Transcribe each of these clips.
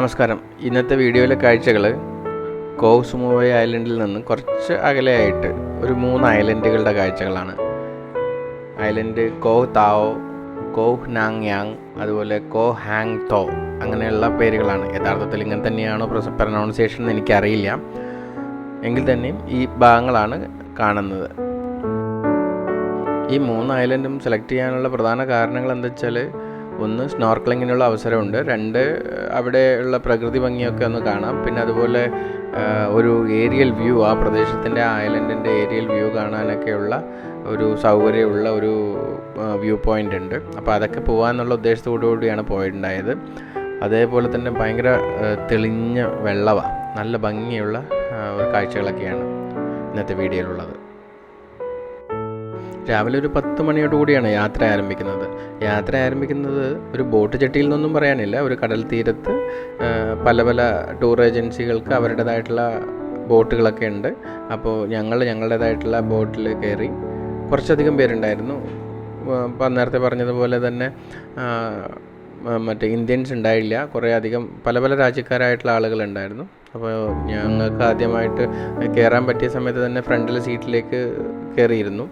നമസ്കാരം. ഇന്നത്തെ വീഡിയോയിലെ കാഴ്ചകൾ കോഹ് സുമുവോയ് ഐലൻഡിൽ നിന്ന് കുറച്ച് അകലെയായിട്ട് ഒരു 3 ഐലൻഡുകളുടെ കാഴ്ചകളാണ്. ഐലൻഡ് കോഹ് താവോ, കോഹ് നാങ് യാങ്, അതുപോലെ കോഹ് ഹാങ് തോ, അങ്ങനെയുള്ള പേരുകളാണ്. യഥാർത്ഥത്തിൽ ഇങ്ങനെ തന്നെയാണോ പ്രൊനൗൺസിയേഷൻ എന്ന് എനിക്കറിയില്ല. എങ്കിൽ തന്നെയും ഈ ഭാഗങ്ങളാണ് കാണുന്നത്. ഈ 3 ഐലൻഡും സെലക്ട് ചെയ്യാനുള്ള പ്രധാന കാരണങ്ങൾ എന്താ വെച്ചാൽ, ഒന്ന് സ്നോർക്ലിങ്ങിനുള്ള അവസരമുണ്ട്, 2 അവിടെയുള്ള പ്രകൃതി ഭംഗിയൊക്കെ ഒന്ന് കാണാം, പിന്നെ അതുപോലെ ഒരു ഏരിയൽ വ്യൂ, ആ പ്രദേശത്തിൻ്റെ ഐലൻഡിൻ്റെ ഏരിയൽ വ്യൂ കാണാനൊക്കെയുള്ള ഒരു സൗകര്യമുള്ള ഒരു വ്യൂ പോയിൻ്റ് ഉണ്ട്. അപ്പോൾ അതൊക്കെ പോകാമെന്നുള്ള ഉദ്ദേശത്തോടു കൂടിയാണ് പോയിട്ടുണ്ടായത്. അതേപോലെ തന്നെ ഭയങ്കര തെളിഞ്ഞ വെള്ളമാണ്, നല്ല ഭംഗിയുള്ള ഒരു കാഴ്ചകളൊക്കെയാണ് ഇന്നത്തെ വീഡിയോയിലുള്ളത്. രാവിലെ ഒരു 10 മണിയോടുകൂടിയാണ് യാത്ര ആരംഭിക്കുന്നത്. ഒരു ബോട്ട് ജെട്ടിയിൽ നിന്നൊന്നും പറയാനില്ല, ഒരു കടൽ തീരത്ത് പല ടൂർ ഏജൻസികൾക്ക് അവരുടേതായിട്ടുള്ള ബോട്ടുകളൊക്കെ ഉണ്ട്. അപ്പോൾ ഞങ്ങളുടേതായിട്ടുള്ള ബോട്ടിൽ കയറി. കുറച്ചധികം പേരുണ്ടായിരുന്നു. നേരത്തെ പറഞ്ഞതുപോലെ തന്നെ മറ്റേ ഇന്ത്യൻസ് ഉണ്ടായില്ല, കുറേ അധികം പല രാജ്യക്കാരായിട്ടുള്ള ആളുകളുണ്ടായിരുന്നു. അപ്പോൾ ഞങ്ങൾക്ക് ആദ്യമായിട്ട് കയറാൻ പറ്റിയ സമയത്ത് തന്നെ ഫ്രണ്ടിലെ സീറ്റിലേക്ക് കയറിയിരുന്നു.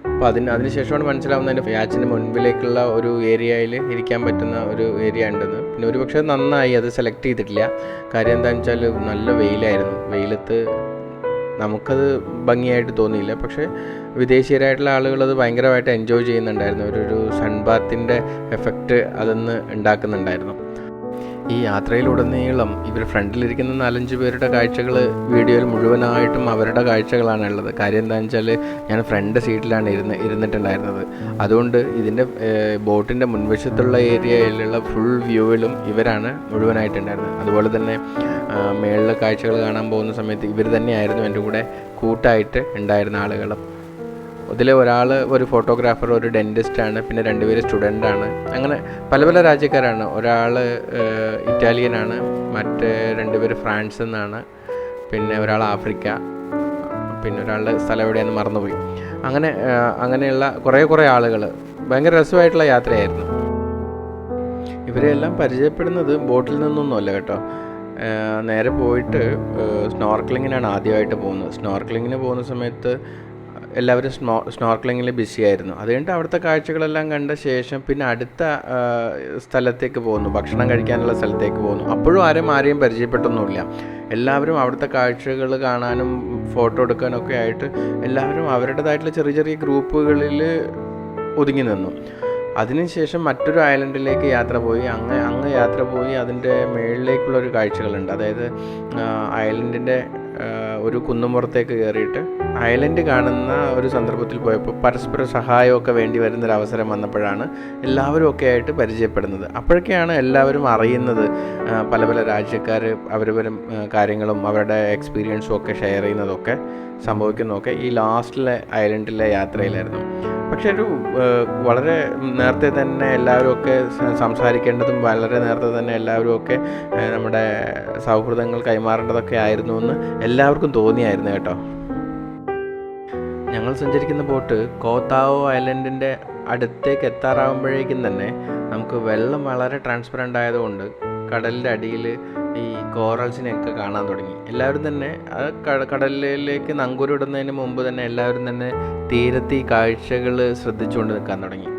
അപ്പോൾ അതിനുശേഷമാണ് മനസ്സിലാവുന്നതിൻ്റെ യാച്ചിൻ്റെ മുൻപിലേക്കുള്ള ഒരു ഏരിയയിൽ ഇരിക്കാൻ പറ്റുന്ന ഒരു ഏരിയ ഉണ്ടെന്ന്. പിന്നെ ഒരു പക്ഷേ നന്നായി അത് സെലക്ട് ചെയ്തിട്ടില്ല. കാര്യം എന്താണെന്ന് വെച്ചാൽ നല്ല വെയിലായിരുന്നു. വെയിലത്ത് നമുക്കത് ഭംഗിയായിട്ട് തോന്നിയില്ല. പക്ഷേ വിദേശീയരായിട്ടുള്ള ആളുകൾ അത് ഭയങ്കരമായിട്ട് എൻജോയ് ചെയ്യുന്നുണ്ടായിരുന്നു. ഒരു സൺബാത്തിൻ്റെ എഫക്റ്റ് അതൊന്ന് ഉണ്ടാക്കുന്നുണ്ടായിരുന്നു. ഈ യാത്രയിലുടനീളം ഇവർ ഫ്രണ്ടിലിരിക്കുന്ന 4-5 പേരുടെ കാഴ്ചകൾ വീഡിയോയിൽ മുഴുവനായിട്ടും അവരുടെ കാഴ്ചകളാണ് ഉള്ളത്. കാര്യം എന്താണെന്ന് വെച്ചാൽ ഞാൻ ഫ്രണ്ട് സീറ്റിലാണ് ഇരുന്നിട്ടുണ്ടായിരുന്നത്. അതുകൊണ്ട് ഇതിൻ്റെ ബോട്ടിൻ്റെ മുൻവശത്തുള്ള ഏരിയയിലുള്ള ഫുൾ വ്യൂവിലും ഇവരാണ് മുഴുവനായിട്ടുണ്ടായിരുന്നത്. അതുപോലെ തന്നെ മേളിലെ കാഴ്ചകൾ കാണാൻ പോകുന്ന സമയത്ത് ഇവർ തന്നെയായിരുന്നു എൻ്റെ കൂടെ കൂട്ടായിട്ട് ഉണ്ടായിരുന്ന ആളുകൾ. അതിൽ ഒരാൾ ഒരു ഫോട്ടോഗ്രാഫർ, ഒരു ഡെൻറ്റിസ്റ്റാണ്, പിന്നെ 2 പേര് സ്റ്റുഡൻ്റാണ്. അങ്ങനെ പല രാജ്യക്കാരാണ്. ഒരാൾ ഇറ്റാലിയനാണ്, മറ്റ് 2 പേര് ഫ്രാൻസിൽ നിന്നാണ്, പിന്നെ ഒരാൾ ആഫ്രിക്ക, പിന്നെ ഒരാളുടെ സ്ഥലം എവിടെയാണെന്ന് മറന്നുപോയി. അങ്ങനെയുള്ള കുറേ ആളുകൾ. ഭയങ്കര രസമായിട്ടുള്ള യാത്രയായിരുന്നു. ഇവരെല്ലാം പരിചയപ്പെടുന്നത് ബോട്ടിൽ നിന്നൊന്നുമല്ല കേട്ടോ. നേരെ പോയിട്ട് സ്നോർക്ലിങ്ങിനാണ് ആദ്യമായിട്ട് പോകുന്നത്. സ്നോർക്ലിങ്ങിന് പോകുന്ന സമയത്ത് എല്ലാവരും സ്നോർക്ലിങ്ങിൽ ബിസിയായിരുന്നു. അത് കഴിഞ്ഞിട്ട് അവിടുത്തെ കാഴ്ചകളെല്ലാം കണ്ട ശേഷം പിന്നെ അടുത്ത സ്ഥലത്തേക്ക് പോകുന്നു, ഭക്ഷണം കഴിക്കാനുള്ള സ്ഥലത്തേക്ക് പോകുന്നു. അപ്പോഴും ആരെയും പരിചയപ്പെട്ടൊന്നുമില്ല. എല്ലാവരും അവിടുത്തെ കാഴ്ചകൾ കാണാനും ഫോട്ടോ എടുക്കാനൊക്കെ ആയിട്ട് എല്ലാവരും അവരുടേതായിട്ടുള്ള ചെറിയ ഗ്രൂപ്പുകളിൽ ഒതുങ്ങി നിന്നു. അതിനുശേഷം മറ്റൊരു ഐലൻഡിലേക്ക് യാത്ര പോയി അതിൻ്റെ മുകളിലേക്കുള്ളൊരു കാഴ്ചകളുണ്ട്. അതായത് ഐലൻഡിൻ്റെ ഒരു കുന്നുമ്പുറത്തേക്ക് കയറിയിട്ട് ഐലൻഡ് കാണുന്ന ഒരു സന്ദർഭത്തിൽ പോയപ്പോൾ പരസ്പര സഹായമൊക്കെ വേണ്ടി വരുന്നൊരവസരം വന്നപ്പോഴാണ് എല്ലാവരും ഒക്കെ ആയിട്ട് പരിചയപ്പെടുന്നത്. അപ്പോഴൊക്കെയാണ് എല്ലാവരും അറിയുന്നത്, പല രാജ്യക്കാർ അവരവരും കാര്യങ്ങളും അവരുടെ എക്സ്പീരിയൻസും ഒക്കെ ഷെയർ ചെയ്യുന്നതൊക്കെ സംഭവിക്കുന്നതൊക്കെ ഈ ലാസ്റ്റിലെ ഐലൻഡിലെ യാത്രയിലായിരുന്നു. പക്ഷെ വളരെ നേരത്തെ തന്നെ എല്ലാവരും ഒക്കെ സംസാരിക്കേണ്ടതും വളരെ നേരത്തെ തന്നെ എല്ലാവരും ഒക്കെ നമ്മുടെ സൗഹൃദങ്ങൾ കൈമാറേണ്ടതൊക്കെ ആയിരുന്നു എന്ന് എല്ലാവർക്കും തോന്നിയായിരുന്നു കേട്ടോ. ഞങ്ങൾ സഞ്ചരിക്കുന്ന ബോട്ട് കോഹ് താവോ ഐലൻഡിൻ്റെ അടുത്തേക്ക് എത്താറാകുമ്പോഴേക്കും തന്നെ നമുക്ക് വെള്ളം വളരെ ട്രാൻസ്പെറൻ്റ് ആയതുകൊണ്ട് കടലിൻ്റെ അടിയിൽ ഈ കോറൽസിനെയൊക്കെ കാണാൻ തുടങ്ങി. എല്ലാവരും തന്നെ കടലിലേക്ക് നങ്കൂരിടുന്നതിന് മുമ്പ് തന്നെ എല്ലാവരും തന്നെ തീരത്ത് ഈ കാഴ്ചകൾ ശ്രദ്ധിച്ചുകൊണ്ട് നിൽക്കാൻ തുടങ്ങി.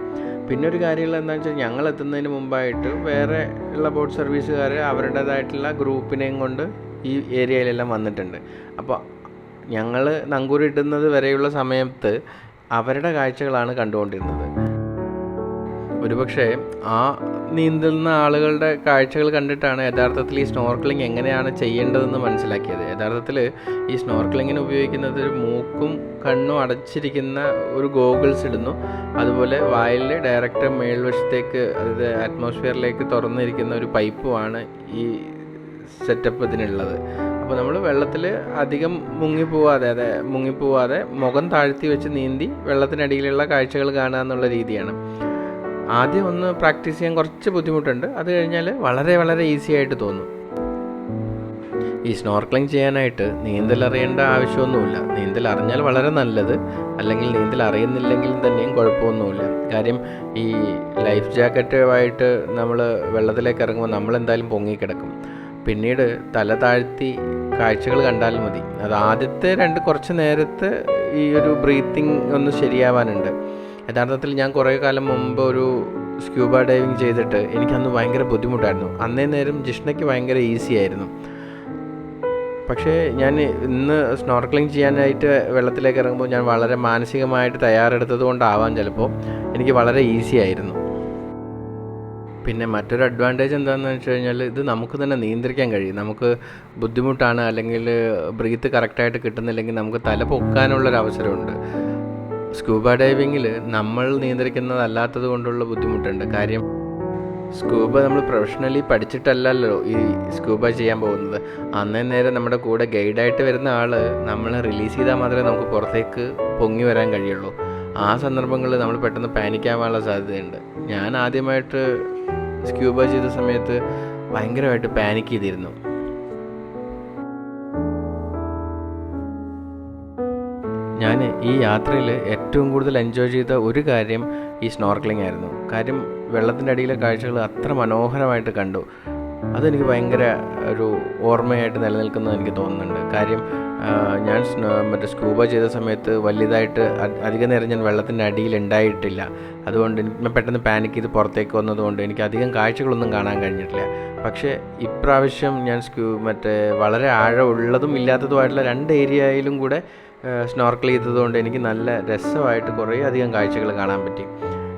പിന്നെ ഒരു കാര്യമുള്ള എന്താണെന്ന് വെച്ചാൽ, ഞങ്ങൾ എത്തുന്നതിന് മുമ്പായിട്ട് വേറെ ഉള്ള ബോട്ട് സർവീസുകാർ അവരുടേതായിട്ടുള്ള ഗ്രൂപ്പിനെയും കൊണ്ട് ഈ ഏരിയയിലെല്ലാം വന്നിട്ടുണ്ട്. അപ്പോൾ ഞങ്ങൾ നങ്കൂരിടുന്നത് വരെയുള്ള സമയത്ത് അവരുടെ കാഴ്ചകളാണ് കണ്ടുകൊണ്ടിരുന്നത്. ഒരുപക്ഷെ ആ നീന്തുന്ന ആളുകളുടെ കാഴ്ചകൾ കണ്ടിട്ടാണ് യഥാർത്ഥത്തിൽ ഈ സ്നോർക്ലിംഗ് എങ്ങനെയാണ് ചെയ്യേണ്ടതെന്ന് മനസ്സിലാക്കിയത്. യഥാർത്ഥത്തിൽ ഈ സ്നോർക്ലിങ്ങിന് ഉപയോഗിക്കുന്നത് ഒരു മൂക്കും കണ്ണും അടച്ചിരിക്കുന്ന ഒരു ഗോഗിൾസ് ഇടുന്നു. അതുപോലെ വായിൽ ഡയറക്റ്റ് മേൽവശത്തേക്ക്, അതായത് അറ്റ്മോസ്ഫിയറിലേക്ക് തുറന്നിരിക്കുന്ന ഒരു പൈപ്പുമാണ് ഈ സെറ്റപ്പ് ഇതിനുള്ളത്. അപ്പോൾ നമ്മൾ വെള്ളത്തിൽ അധികം മുങ്ങിപ്പോവാതെ മുഖം താഴ്ത്തി വെച്ച് നീന്തി വെള്ളത്തിനടിയിലുള്ള കാഴ്ചകൾ കാണുക എന്നുള്ള രീതിയാണ്. ആദ്യം ഒന്ന് പ്രാക്ടീസ് ചെയ്യാൻ കുറച്ച് ബുദ്ധിമുട്ടുണ്ട്. അത് കഴിഞ്ഞാൽ വളരെ ഈസി ആയിട്ട് തോന്നും. ഈ സ്നോർക്ലിംഗ് ചെയ്യാനായിട്ട് നീന്തൽ അറിയേണ്ട ആവശ്യമൊന്നുമില്ല. നീന്തൽ അറിഞ്ഞാൽ വളരെ നല്ലത്, അല്ലെങ്കിൽ നീന്തൽ അറിയുന്നില്ലെങ്കിൽ തന്നെയും കുഴപ്പമൊന്നുമില്ല. കാര്യം ഈ ലൈഫ് ജാക്കറ്റുമായിട്ട് നമ്മൾ വെള്ളത്തിലേക്ക് ഇറങ്ങുമ്പോൾ നമ്മളെന്തായാലും പൊങ്ങിക്കിടക്കും. പിന്നീട് തല താഴ്ത്തി കാഴ്ചകൾ കണ്ടാൽ മതി. അത് ആദ്യത്തെ കുറച്ച് നേരത്തെ ഈ ഒരു ബ്രീത്തിങ് ഒന്ന് ശരിയാവാനുണ്ട്. യഥാർത്ഥത്തിൽ ഞാൻ കുറേ കാലം മുമ്പ് ഒരു സ്ക്യൂബ ഡൈവിങ് ചെയ്തിട്ട് എനിക്കന്ന് ഭയങ്കര ബുദ്ധിമുട്ടായിരുന്നു. അന്നേ നേരം ജിഷ്ണയ്ക്ക് ഭയങ്കര ഈസി ആയിരുന്നു. പക്ഷേ ഞാൻ ഇന്ന് സ്നോർക്കലിംഗ് ചെയ്യാനായിട്ട് വെള്ളത്തിലേക്ക് ഇറങ്ങുമ്പോൾ ഞാൻ വളരെ മാനസികമായിട്ട് തയ്യാറെടുത്തത് കൊണ്ടാവാം ചിലപ്പോൾ എനിക്ക് വളരെ ഈസി ആയിരുന്നു. പിന്നെ മറ്റൊരു അഡ്വാൻറ്റേജ് എന്താണെന്ന് വെച്ച് കഴിഞ്ഞാൽ ഇത് നമുക്ക് തന്നെ നിയന്ത്രിക്കാൻ കഴിയും. നമുക്ക് ബുദ്ധിമുട്ടാണ് അല്ലെങ്കിൽ ബ്രീത്ത് കറക്റ്റായിട്ട് കിട്ടുന്നില്ലെങ്കിൽ നമുക്ക് തല പൊക്കാനുള്ളൊരു അവസരമുണ്ട്. സ്കൂബ ഡൈവിങ്ങിൽ നമ്മൾ നിയന്ത്രിക്കുന്നതല്ലാത്തത് കൊണ്ടുള്ള ബുദ്ധിമുട്ടുണ്ട്. കാര്യം സ്കൂബ നമ്മൾ പ്രൊഫഷണലി പഠിച്ചിട്ടല്ലല്ലോ ഈ സ്കൂബ ചെയ്യാൻ പോകുന്നത്. നേരം നമ്മുടെ കൂടെ ഗൈഡായിട്ട് വരുന്ന ആൾ നമ്മളെ റിലീസ് ചെയ്താൽ മാത്രമേ നമുക്ക് പുറത്തേക്ക് പൊങ്ങി വരാൻ കഴിയുള്ളൂ. ആ സന്ദർഭങ്ങളിൽ നമ്മൾ പെട്ടെന്ന് പാനിക്കാവാനുള്ള സാധ്യതയുണ്ട്. ഞാൻ ആദ്യമായിട്ട് സ്ക്യൂബ ചെയ്ത സമയത്ത് ഭയങ്കരമായിട്ട് പാനിക് ചെയ്തിരുന്നു. ഞാൻ ഈ യാത്രയിൽ ഏറ്റവും കൂടുതൽ എൻജോയ് ചെയ്ത ഒരു കാര്യം ഈ സ്നോർക്കലിംഗ് ആയിരുന്നു. കാര്യം വെള്ളത്തിൻ്റെ അടിയിലെ കാഴ്ചകൾ അത്ര മനോഹരമായിട്ട് കണ്ടു. അതെനിക്ക് ഭയങ്കര ഒരു ഓർമ്മയായിട്ട് നിലനിൽക്കുന്നത് എനിക്ക് തോന്നുന്നുണ്ട്. കാര്യം ഞാൻ സ്കൂബ ചെയ്ത സമയത്ത് വലിയതായിട്ട് അധിക നേരം ഞാൻ വെള്ളത്തിൻ്റെ അടിയിൽ ഉണ്ടായിട്ടില്ല. അതുകൊണ്ട് ഞാൻ പെട്ടെന്ന് പാനിക് ചെയ്ത് പുറത്തേക്ക് വന്നതുകൊണ്ട് എനിക്ക് അധികം കാഴ്ചകളൊന്നും കാണാൻ കഴിഞ്ഞിട്ടില്ല. പക്ഷേ ഇപ്രാവശ്യം ഞാൻ വളരെ ആഴമുള്ളതും ഇല്ലാത്തതുമായിട്ടുള്ള 2 ഏരിയയിലും കൂടെ സ്നോർക്കൽ ചെയ്തതുകൊണ്ട് എനിക്ക് നല്ല രസമായിട്ട് കുറേ അധികം കാഴ്ചകൾ കാണാൻ പറ്റി.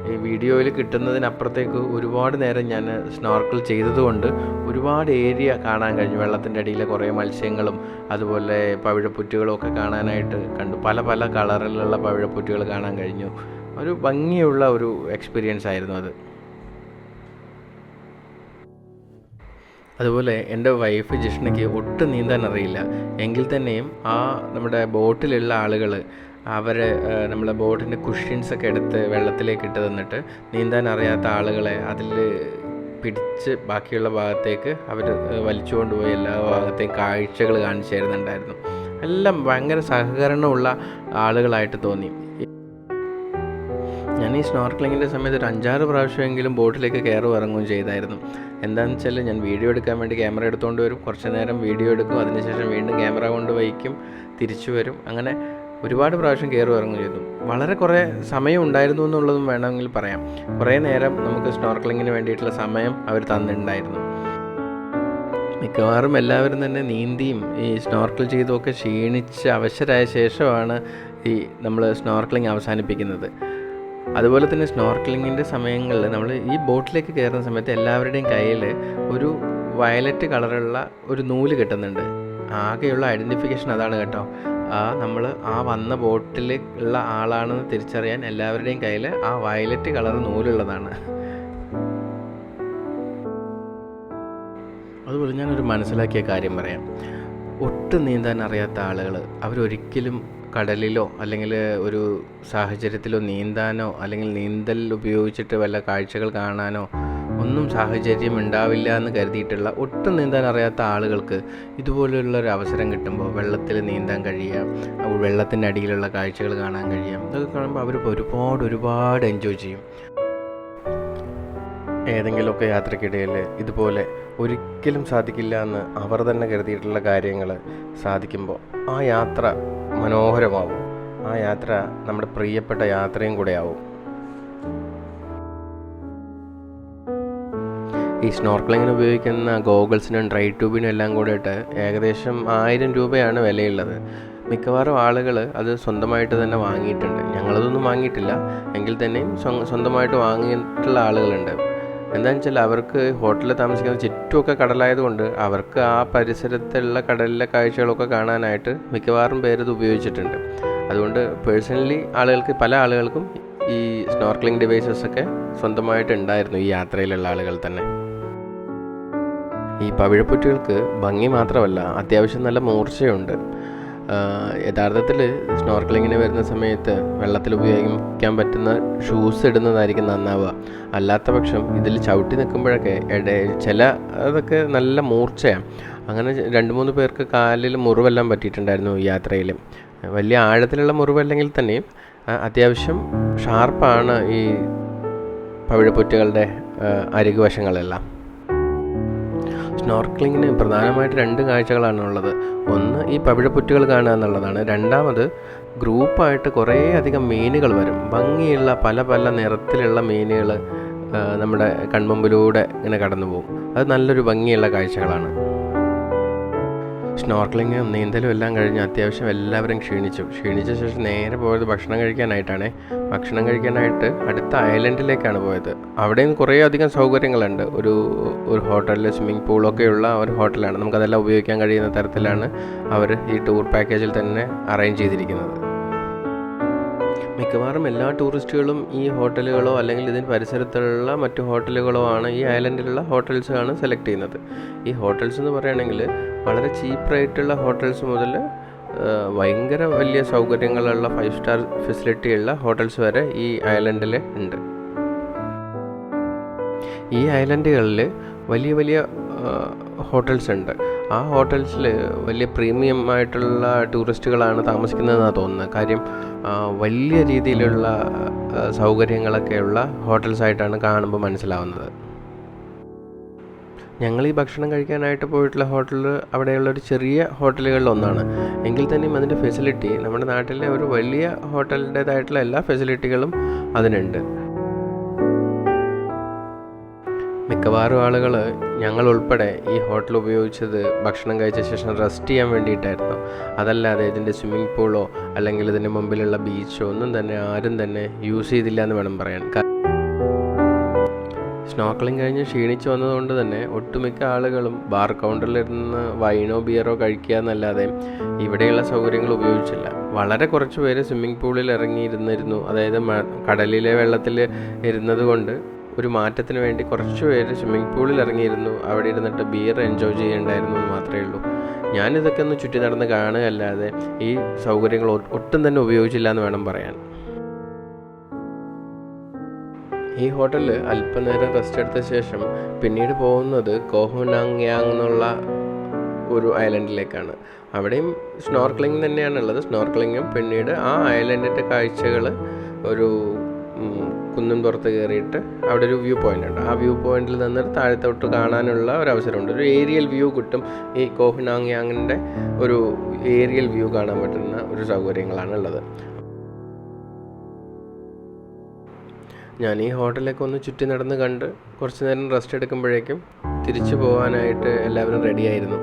ഈ വീഡിയോയിൽ കിട്ടുന്നതിനപ്പുറത്തേക്ക് ഒരുപാട് നേരം ഞാൻ സ്നോർക്കൽ ചെയ്തതുകൊണ്ട് ഒരുപാട് ഏരിയ കാണാൻ കഴിഞ്ഞു. വെള്ളത്തിൻ്റെ അടിയിലെ കുറേ മത്സ്യങ്ങളും അതുപോലെ പവിഴപ്പുറ്റുകളും ഒക്കെ കാണാനായിട്ട് കണ്ടു. പല പല കളറിലുള്ള പവിഴപ്പുറ്റുകൾ കാണാൻ കഴിഞ്ഞു. ഒരു ഭംഗിയുള്ള ഒരു എക്സ്പീരിയൻസ് ആയിരുന്നു അത്. അതുപോലെ എൻ്റെ വൈഫ് ജിഷ്ണയ്ക്ക് ഒട്ടും നീന്താൻ അറിയില്ല. എങ്കിൽ തന്നെയും നമ്മുടെ ബോട്ടിലുള്ള ആളുകൾ നമ്മളെ ബോട്ടിൻ്റെ കുഷ്യൻസൊക്കെ എടുത്ത് വെള്ളത്തിലേക്ക് ഇട്ട് തന്നിട്ട് നീന്താൻ അറിയാത്ത ആളുകളെ അതിൽ പിടിച്ച് ബാക്കിയുള്ള ഭാഗത്തേക്ക് അവർ വലിച്ചു കൊണ്ടുപോയി എല്ലാ ഭാഗത്തെയും കാഴ്ചകൾ കാണിച്ചു തരുന്നുണ്ടായിരുന്നു. എല്ലാം ഭയങ്കര സഹകരണമുള്ള ആളുകളായിട്ട് തോന്നി. ഞാൻ ഈ സ്നോർക്കലിങ്ങിൻ്റെ സമയത്ത് ഒരു 5-6 പ്രാവശ്യമെങ്കിലും ബോട്ടിലേക്ക് കയറും ഇറങ്ങുകയും ചെയ്തായിരുന്നു. എന്താണെന്ന് വെച്ചാൽ ഞാൻ വീഡിയോ എടുക്കാൻ വേണ്ടി ക്യാമറ എടുത്തുകൊണ്ട് വരും, കുറച്ച് നേരം വീഡിയോ എടുക്കും, അതിനുശേഷം വീണ്ടും ക്യാമറ കൊണ്ട് വയ്ക്കും, തിരിച്ചു വരും. അങ്ങനെ ഒരുപാട് പ്രാവശ്യം കയറും ഇറങ്ങുകയും ചെയ്തു. വളരെ കുറേ സമയം ഉണ്ടായിരുന്നു എന്നുള്ളതും വേണമെങ്കിൽ പറയാം. കുറേ നേരം നമുക്ക് സ്നോർക്കലിങ്ങിന് വേണ്ടിയിട്ടുള്ള സമയം അവർ തന്നിട്ടുണ്ടായിരുന്നു. മിക്കവാറും എല്ലാവരും തന്നെ നീന്തിയും ഈ സ്നോർക്കൽ ചെയ്തുമൊക്കെ ക്ഷീണിച്ച് അവശരായ ശേഷമാണ് നമ്മൾ സ്നോർക്കലിംഗ് അവസാനിപ്പിക്കുന്നത്. അതുപോലെ തന്നെ സ്നോർക്കലിങ്ങിൻ്റെ സമയങ്ങളിൽ നമ്മൾ ഈ ബോട്ടിലേക്ക് കയറുന്ന സമയത്ത് എല്ലാവരുടെയും കയ്യിൽ ഒരു വയലറ്റ് കളറുള്ള ഒരു നൂല് കിട്ടുന്നുണ്ട്. ആകെയുള്ള ഐഡൻറ്റിഫിക്കേഷൻ അതാണ് കേട്ടോ. നമ്മൾ വന്ന ബോട്ടിൽ ഉള്ള ആളാണെന്ന് തിരിച്ചറിയാൻ എല്ലാവരുടെയും കയ്യിൽ ആ വയലറ്റ് കളർ നൂലുള്ളതാണ്. അതുപോലെ ഞാനൊരു മനസ്സിലാക്കിയ കാര്യം പറയാം. ഒട്ടും നീന്താൻ അറിയാത്ത ആളുകൾ അവരൊരിക്കലും കടലിലോ അല്ലെങ്കിൽ ഒരു സാഹചര്യത്തിലോ നീന്താനോ അല്ലെങ്കിൽ നീന്തൽ ഉപയോഗിച്ചിട്ട് വല്ല കാഴ്ചകൾ കാണാനോ ഒന്നും സാഹചര്യം ഉണ്ടാവില്ല എന്ന് കരുതിയിട്ടുള്ള ഒട്ടും നീന്താൻ അറിയാത്ത ആളുകൾക്ക് ഇതുപോലെയുള്ളൊരു അവസരം കിട്ടുമ്പോൾ വെള്ളത്തിൽ നീന്താൻ കഴിയുക, വെള്ളത്തിൻ്റെ അടിയിലുള്ള കാഴ്ചകൾ കാണാൻ കഴിയാം. ഇതൊക്കെ കാണുമ്പോൾ അവർ ഒരുപാട് എൻജോയ് ചെയ്യും. ഏതെങ്കിലുമൊക്കെ യാത്രക്കിടയിൽ ഇതുപോലെ ഒരിക്കലും സാധിക്കില്ല എന്ന് അവർ തന്നെ കരുതിയിട്ടുള്ള കാര്യങ്ങൾ സാധിക്കുമ്പോൾ ആ യാത്ര മനോഹരമാവും. ആ യാത്ര നമ്മുടെ പ്രിയപ്പെട്ട യാത്രയും കൂടെ ആവും. ഈ സ്നോർക്കലിങ്ങിന് ഉപയോഗിക്കുന്ന ഗോഗിൾസിനും ഡ്രൈ ട്യൂബിനും എല്ലാം കൂടിയിട്ട് ഏകദേശം 1000 രൂപയാണ് വിലയുള്ളത്. മിക്കവാറും ആളുകൾ അത് സ്വന്തമായിട്ട് തന്നെ വാങ്ങിയിട്ടുണ്ട്. ഞങ്ങളതൊന്നും വാങ്ങിയിട്ടില്ല, എങ്കിൽ തന്നെയും സ്വന്തമായിട്ട് വാങ്ങിയിട്ടുള്ള ആളുകളുണ്ട്. എന്താണെന്ന് വെച്ചാൽ അവർക്ക് ഹോട്ടലിൽ താമസിക്കുന്ന ചുറ്റുമൊക്കെ കടലായതുകൊണ്ട് അവർക്ക് ആ പരിസരത്തുള്ള കടലിലെ കാഴ്ചകളൊക്കെ കാണാനായിട്ട് മിക്കവാറും പേരത് ഉപയോഗിച്ചിട്ടുണ്ട്. അതുകൊണ്ട് പേഴ്സണലി പല ആളുകൾക്കും ഈ സ്നോർക്കലിംഗ് ഡിവൈസസൊക്കെ സ്വന്തമായിട്ട് ഉണ്ടായിരുന്നു ഈ യാത്രയിലുള്ള ആളുകൾ തന്നെ. ഈ പവിഴപ്പുറ്റുകൾക്ക് ഭംഗി മാത്രമല്ല, അത്യാവശ്യം നല്ല മൂർച്ചയുണ്ട്. യഥാർത്ഥത്തിൽ സ്നോർക്കലിങ്ങിന് വരുന്ന സമയത്ത് വെള്ളത്തിൽ ഉപയോഗിക്കാൻ പറ്റുന്ന ഷൂസ് ഇടുന്നതായിരിക്കും നന്നാവുക. അല്ലാത്ത പക്ഷം ഇതിൽ ചവിട്ടി നിൽക്കുമ്പോഴൊക്കെ അതൊക്കെ നല്ല മൂർച്ചയാണ്. അങ്ങനെ 2-3 പേർക്ക് കാലിൽ മുറിവെല്ലാം പറ്റിയിട്ടുണ്ടായിരുന്നു ഈ യാത്രയിൽ. വലിയ ആഴത്തിലുള്ള മുറിവല്ലെങ്കിൽ തന്നെയും അത്യാവശ്യം ഷാർപ്പാണ് ഈ പവിഴപ്പുറ്റുകളുടെ അരികുവശങ്ങളെല്ലാം. സ്നോർക്ലിങ്ങിന് പ്രധാനമായിട്ട് 2 കാഴ്ചകളാണ് ഉള്ളത്. ഒന്ന് ഈ പവിഴപ്പുറ്റുകൾ കാണുക എന്നുള്ളതാണ്. രണ്ടാമത് ഗ്രൂപ്പായിട്ട് കുറേ അധികം മീനുകൾ വരും. ഭംഗിയുള്ള പല പല നിറത്തിലുള്ള മീനുകൾ നമ്മുടെ കൺമുമ്പിലൂടെ ഇങ്ങനെ കടന്നു പോകും. അത് നല്ലൊരു ഭംഗിയുള്ള കാഴ്ചകളാണ്. സ്നോർക്ലിങ്ങും നീന്തലും എല്ലാം കഴിഞ്ഞ് അത്യാവശ്യം എല്ലാവരും ക്ഷീണിച്ച ശേഷം നേരെ പോയത് ഭക്ഷണം കഴിക്കാനായിട്ടാണ്. ഭക്ഷണം കഴിക്കാനായിട്ട് അടുത്ത ഐലൻഡിലേക്കാണ് പോയത്. അവിടെയും കുറേ അധികം സൗകര്യങ്ങളുണ്ട്. ഒരു ഹോട്ടലിൽ സ്വിമ്മിംഗ് പൂളൊക്കെയുള്ള ഒരു ഹോട്ടലാണ്. നമുക്കതെല്ലാം ഉപയോഗിക്കാൻ കഴിയുന്ന തരത്തിലാണ് അവർ ഈ ടൂർ പാക്കേജിൽ തന്നെ അറേഞ്ച് ചെയ്തിരിക്കുന്നത്. മിക്കവാറും എല്ലാ ടൂറിസ്റ്റുകളും ഈ ഹോട്ടലുകളോ അല്ലെങ്കിൽ ഇതിന് പരിസരത്തുള്ള മറ്റു ഹോട്ടലുകളോ ആണ്, ഈ ഐലൻഡിലുള്ള ഹോട്ടൽസാണ് സെലക്ട് ചെയ്യുന്നത്. ഈ ഹോട്ടൽസ് എന്ന് പറയുകയാണെങ്കിൽ വളരെ ചീപ്പ് റേറ്റുള്ള ഹോട്ടൽസ് മുതൽ ഭയങ്കര വലിയ സൗകര്യങ്ങളുള്ള 5 സ്റ്റാർ ഫെസിലിറ്റിയുള്ള ഹോട്ടൽസ് വരെ ഈ ഐലൻഡിൽ ഉണ്ട്. ഈ ഐലൻഡുകളിൽ വലിയ വലിയ ഹോട്ടൽസ് ഉണ്ട്. ആ ഹോട്ടൽസിൽ വലിയ പ്രീമിയം ആയിട്ടുള്ള ടൂറിസ്റ്റുകളാണ് താമസിക്കുന്നതെന്നാണ് തോന്നുന്നത്. കാര്യം വലിയ രീതിയിലുള്ള സൗകര്യങ്ങളൊക്കെയുള്ള ഹോട്ടൽസായിട്ടാണ് കാണുമ്പോൾ മനസ്സിലാവുന്നത്. ഞങ്ങൾ ഈ ഭക്ഷണം കഴിക്കാനായിട്ട് പോയിട്ടുള്ള ഹോട്ടൽ അവിടെയുള്ളൊരു ചെറിയ ഹോട്ടലുകളിലൊന്നാണ്. എങ്കിൽ തന്നെയും അതിൻ്റെ ഫെസിലിറ്റി നമ്മുടെ നാട്ടിലെ ഒരു വലിയ ഹോട്ടലിൻ്റേതായിട്ടുള്ള എല്ലാ ഫെസിലിറ്റികളും അതിനുണ്ട്. മിക്കവാറും ആളുകൾ ഞങ്ങൾ ഉൾപ്പെടെ ഈ ഹോട്ടൽ ഉപയോഗിച്ചത് ഭക്ഷണം കഴിച്ച ശേഷം റെസ്റ്റ് ചെയ്യാൻ വേണ്ടിയിട്ടായിരുന്നു. അതല്ലാതെ ഇതിൻ്റെ സ്വിമ്മിംഗ് പൂളോ അല്ലെങ്കിൽ ഇതിൻ്റെ മുമ്പിലുള്ള ബീച്ചോ ഒന്നും തന്നെ ആരും തന്നെ യൂസ് ചെയ്തില്ല എന്ന് വേണം പറയാൻ. സ്നോർക്കലിംഗ് കഴിഞ്ഞ് ക്ഷീണിച്ച് വന്നതുകൊണ്ട് തന്നെ ഒട്ടുമിക്ക ആളുകളും ബാർ കൗണ്ടറിലിരുന്ന് വൈനോ ബിയറോ കഴിക്കുക എന്നല്ലാതെ ഇവിടെയുള്ള സൗകര്യങ്ങൾ ഉപയോഗിച്ചില്ല. വളരെ കുറച്ച് പേര് സ്വിമ്മിംഗ് പൂളിൽ ഇറങ്ങിയിരുന്നിരുന്നു. അതായത് കടലിലെ വെള്ളത്തിൽ ഇരുന്നത് കൊണ്ട് ഒരു മാറ്റത്തിന് വേണ്ടി കുറച്ച് പേര് സ്വിമ്മിംഗ് പൂളിൽ ഇറങ്ങിയിരുന്നു. അവിടെ ഇരുന്നിട്ട് ബിയർ എൻജോയ് ചെയ്യേണ്ടായിരുന്നു എന്ന് മാത്രമേ ഉള്ളൂ. ഞാനിതൊക്കെ ഒന്ന് ചുറ്റി നടന്ന് കാണുകയല്ലാതെ ഈ സൗകര്യങ്ങൾ ഒട്ടും തന്നെ ഉപയോഗിച്ചില്ല എന്ന് വേണം പറയാൻ. ഈ ഹോട്ടലിൽ അല്പനേരം റെസ്റ്റ് എടുത്ത ശേഷം പിന്നീട് പോകുന്നത് കോഹ് നാങ് യാങ് എന്നുള്ള ഒരു ഐലൻഡിലേക്കാണ്. അവിടെയും സ്നോർക്കലിംഗ് തന്നെയാണുള്ളത്. സ്നോർക്കലിങ്ങും പിന്നീട് ആ ഐലൻഡിൻ്റെ കാഴ്ചകൾ ഒരു കുന്നിൻ പുറത്ത് കയറിയിട്ട് അവിടെ ഒരു വ്യൂ പോയിൻ്റ് ഉണ്ട്. ആ വ്യൂ പോയിന്റിൽ നിന്ന് താഴത്തോട്ട് കാണാനുള്ള ഒരു അവസരമുണ്ട്. ഒരു ഏരിയൽ വ്യൂ കിട്ടും. ഈ കോഹ് നാങ് യാങ്ങിൻ്റെ ഒരു ഏരിയൽ വ്യൂ കാണാൻ പറ്റുന്ന ഒരു സൗകര്യങ്ങളാണ് ഉള്ളത്. ഞാൻ ഈ ഹോട്ടലിലേക്ക് ഒന്ന് ചുറ്റി നടന്ന് കണ്ട് കുറച്ച് നേരം റെസ്റ്റ് എടുക്കുമ്പോഴേക്കും തിരിച്ചു പോകാനായിട്ട് എല്ലാവരും റെഡിയായിരുന്നു.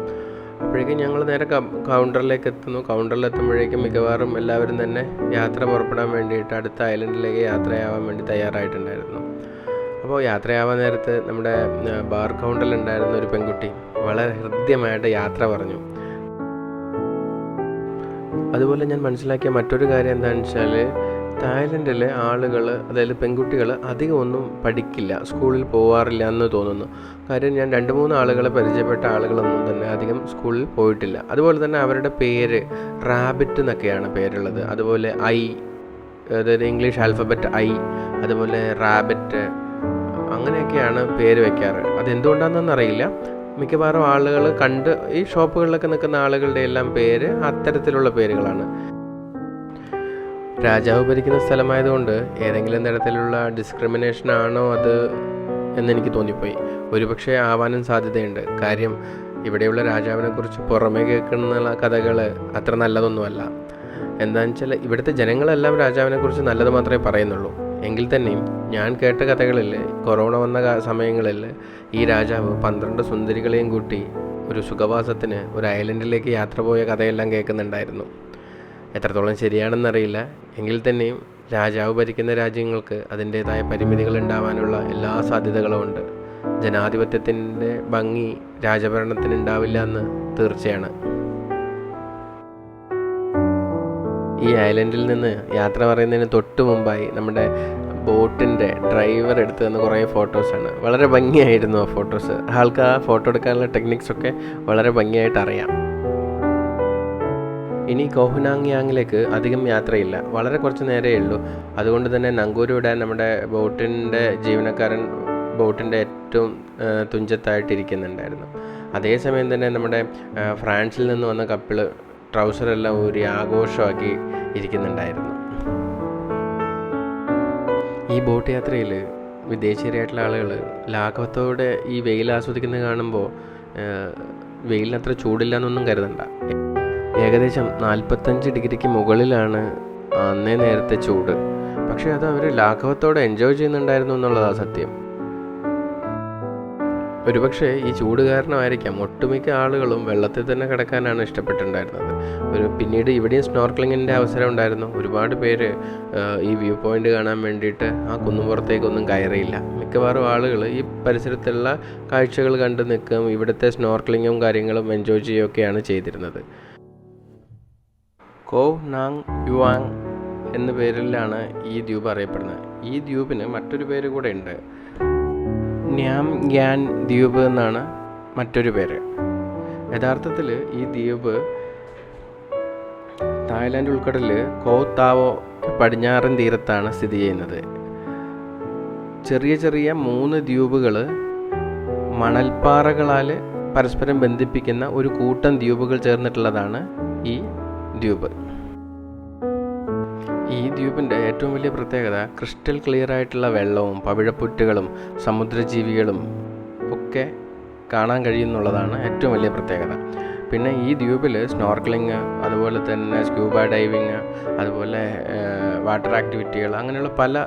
അപ്പോഴേക്കും ഞങ്ങൾ നേരെ കൗണ്ടറിലേക്ക് എത്തുന്നു. കൗണ്ടറിലെത്തുമ്പോഴേക്കും മിക്കവാറും എല്ലാവരും തന്നെ യാത്ര പുറപ്പെടാൻ വേണ്ടിയിട്ട് അടുത്ത ഐലൻഡിലേക്ക് യാത്രയാവാൻ വേണ്ടി തയ്യാറായിട്ടുണ്ടായിരുന്നു. അപ്പോൾ യാത്രയാവാൻ നേരത്ത് നമ്മുടെ ബാർ കൗണ്ടറിലുണ്ടായിരുന്ന ഒരു പെൺകുട്ടി വളരെ ഹൃദ്യമായിട്ട് യാത്ര പറഞ്ഞു. അതുപോലെ ഞാൻ മനസ്സിലാക്കിയ മറ്റൊരു കാര്യം എന്താണെന്ന് വെച്ചാൽ, തായ്ലൻഡിലെ ആളുകൾ, അതായത് പെൺകുട്ടികൾ അധികം ഒന്നും പഠിക്കില്ല, സ്കൂളിൽ പോകാറില്ല എന്ന് തോന്നുന്നു. കാര്യം ഞാൻ 2-3 ആളുകളെ പരിചയപ്പെട്ട ആളുകളൊന്നും തന്നെ അധികം സ്കൂളിൽ പോയിട്ടില്ല. അതുപോലെ തന്നെ അവരുടെ പേര് റാബിറ്റ് എന്നൊക്കെയാണ് പേരുള്ളത്. അതുപോലെ അതായത് ഇംഗ്ലീഷ് ആൽഫബറ്റ് അതുപോലെ റാബിറ്റ്, അങ്ങനെയൊക്കെയാണ് പേര് വയ്ക്കാറ്. അതെന്തുകൊണ്ടാണെന്നൊന്നും അറിയില്ല. മിക്കവാറും ആളുകൾ കണ്ട് ഈ ഷോപ്പുകളിലൊക്കെ നിൽക്കുന്ന ആളുകളുടെ എല്ലാം പേര് അത്തരത്തിലുള്ള പേരുകളാണ്. രാജാവ് ഭരിക്കുന്ന സ്ഥലമായതുകൊണ്ട് ഏതെങ്കിലും തരത്തിലുള്ള ഡിസ്ക്രിമിനേഷൻ ആണോ അത് എന്നെനിക്ക് തോന്നിപ്പോയി. ഒരുപക്ഷെ ആവാനും സാധ്യതയുണ്ട്. കാര്യം ഇവിടെയുള്ള രാജാവിനെ കുറിച്ച് പുറമേ കേൾക്കുന്ന കഥകൾ അത്ര നല്ലതൊന്നുമല്ല. എന്താണെന്ന് വെച്ചാൽ ഇവിടുത്തെ ജനങ്ങളെല്ലാം രാജാവിനെ കുറിച്ച് നല്ലത് മാത്രമേ പറയുന്നുള്ളൂ. എങ്കിൽ തന്നെയും ഞാൻ കേട്ട കഥകളിൽ കൊറോണ വന്ന സമയങ്ങളിൽ ഈ രാജാവ് 12 സുന്ദരികളെയും കൂട്ടി ഒരു സുഖവാസത്തിന് ഒരു ഐലൻഡിലേക്ക് യാത്ര പോയ കഥയെല്ലാം കേൾക്കുന്നുണ്ടായിരുന്നു. എത്രത്തോളം ശരിയാണെന്നറിയില്ല. എങ്കിൽ തന്നെയും രാജാവ് ഭരിക്കുന്ന രാജ്യങ്ങൾക്ക് അതിൻ്റേതായ പരിമിതികൾ ഉണ്ടാവാനുള്ള എല്ലാ സാധ്യതകളും ഉണ്ട്. ജനാധിപത്യത്തിൻ്റെ ഭംഗി രാജഭരണത്തിന് ഉണ്ടാവില്ല എന്ന് തീർച്ചയാണ്. ഈ ഐലൻഡിൽ നിന്ന് യാത്ര പറയുന്നതിന് തൊട്ട് മുമ്പായി നമ്മുടെ ബോട്ടിൻ്റെ ഡ്രൈവർ എടുത്തു തന്ന കുറേ ഫോട്ടോസാണ്. വളരെ ഭംഗിയായിരുന്നു ആ ഫോട്ടോസ്. ആൾക്ക് ആ ഫോട്ടോ എടുക്കാനുള്ള ടെക്നിക്സൊക്കെ വളരെ ഭംഗിയായിട്ട് അറിയാം. ഇനി കോഹ് നാങ് യാങ്ങിലേക്ക് അധികം യാത്രയില്ല, വളരെ കുറച്ച് നേരമേ ഉള്ളൂ. അതുകൊണ്ട് തന്നെ നങ്കൂര് വിടാൻ നമ്മുടെ ബോട്ടിൻ്റെ ജീവനക്കാരൻ ബോട്ടിൻ്റെ ഏറ്റവും തുഞ്ചത്തായിട്ടിരിക്കുന്നുണ്ടായിരുന്നു. അതേസമയം തന്നെ നമ്മുടെ ഫ്രാൻസിൽ നിന്ന് വന്ന കപ്പിള് ട്രൗസറെല്ലാം ഊരി ആഘോഷമാക്കി ഇരിക്കുന്നുണ്ടായിരുന്നു. ഈ ബോട്ട് യാത്രയിൽ വിദേശീയരായിട്ടുള്ള ആളുകൾ ലാഘവത്തോടെ ഈ വെയിൽ ആസ്വദിക്കുന്നത് കാണുമ്പോൾ വെയിലിനത്ര ചൂടില്ല എന്നൊന്നും കരുതണ്ട. ഏകദേശം 45 ഡിഗ്രിക്ക് മുകളിലാണ് അന്നേ നേരത്തെ ചൂട്. പക്ഷേ അത് അവർ ലാഘവത്തോടെ എൻജോയ് ചെയ്യുന്നുണ്ടായിരുന്നു എന്നുള്ളതാണ് സത്യം. ഒരുപക്ഷെ ഈ ചൂട് കാരണമായിരിക്കാം ഒട്ടുമിക്ക ആളുകളും വെള്ളത്തിൽ തന്നെ കിടക്കാനാണ് ഇഷ്ടപ്പെട്ടിട്ടുണ്ടായിരുന്നത്. പിന്നീട് ഇവിടെയും സ്നോർക്ലിങ്ങിൻ്റെ അവസരം ഉണ്ടായിരുന്നു. ഒരുപാട് പേര് ഈ വ്യൂ പോയിൻ്റ് കാണാൻ വേണ്ടിയിട്ട് ആ കുന്നുപുറത്തേക്കൊന്നും കയറിയില്ല. മിക്കവാറും ആളുകൾ ഈ പരിസരത്തുള്ള കാഴ്ചകൾ കണ്ട് നിൽക്കും, ഇവിടുത്തെ സ്നോർക്ലിങ്ങും കാര്യങ്ങളും എൻജോയ് ചെയ്യുകയൊക്കെയാണ് ചെയ്തിരുന്നത്. കോവ് നാങ് യുവാങ് എന്ന പേരിലാണ് ഈ ദ്വീപ് അറിയപ്പെടുന്നത്. ഈ ദ്വീപിന് മറ്റൊരു പേര് കൂടെ ഉണ്ട്, ന്യാം ഗ്യാൻ ദ്വീപ് എന്നാണ് മറ്റൊരു പേര്. യഥാർത്ഥത്തിൽ ഈ ദ്വീപ് തായ്ലാൻഡ് ഉൾക്കടലിൽ കോവ് താവോ പടിഞ്ഞാറൻ തീരത്താണ് സ്ഥിതി ചെയ്യുന്നത്. ചെറിയ ചെറിയ 3 ദ്വീപുകൾ മണൽപ്പാറകളാൽ പരസ്പരം ബന്ധിപ്പിക്കുന്ന ഒരു കൂട്ടം ദ്വീപുകൾ ചേർന്നിട്ടുള്ളതാണ് ഈ ദ്വീപ്. ഈ ദ്വീപിൻ്റെ ഏറ്റവും വലിയ പ്രത്യേകത ക്രിസ്റ്റൽ ക്ലിയർ ആയിട്ടുള്ള വെള്ളവും പവിഴപ്പുറ്റുകളും സമുദ്രജീവികളും ഒക്കെ കാണാൻ കഴിയുന്നുള്ളതാണ് ഏറ്റവും വലിയ പ്രത്യേകത. പിന്നെ ഈ ദ്വീപിൽ സ്നോർക്ലിങ്, അതുപോലെ തന്നെ സ്ക്യൂബ ഡൈവിങ്, അതുപോലെ വാട്ടർ ആക്ടിവിറ്റികൾ, അങ്ങനെയുള്ള പല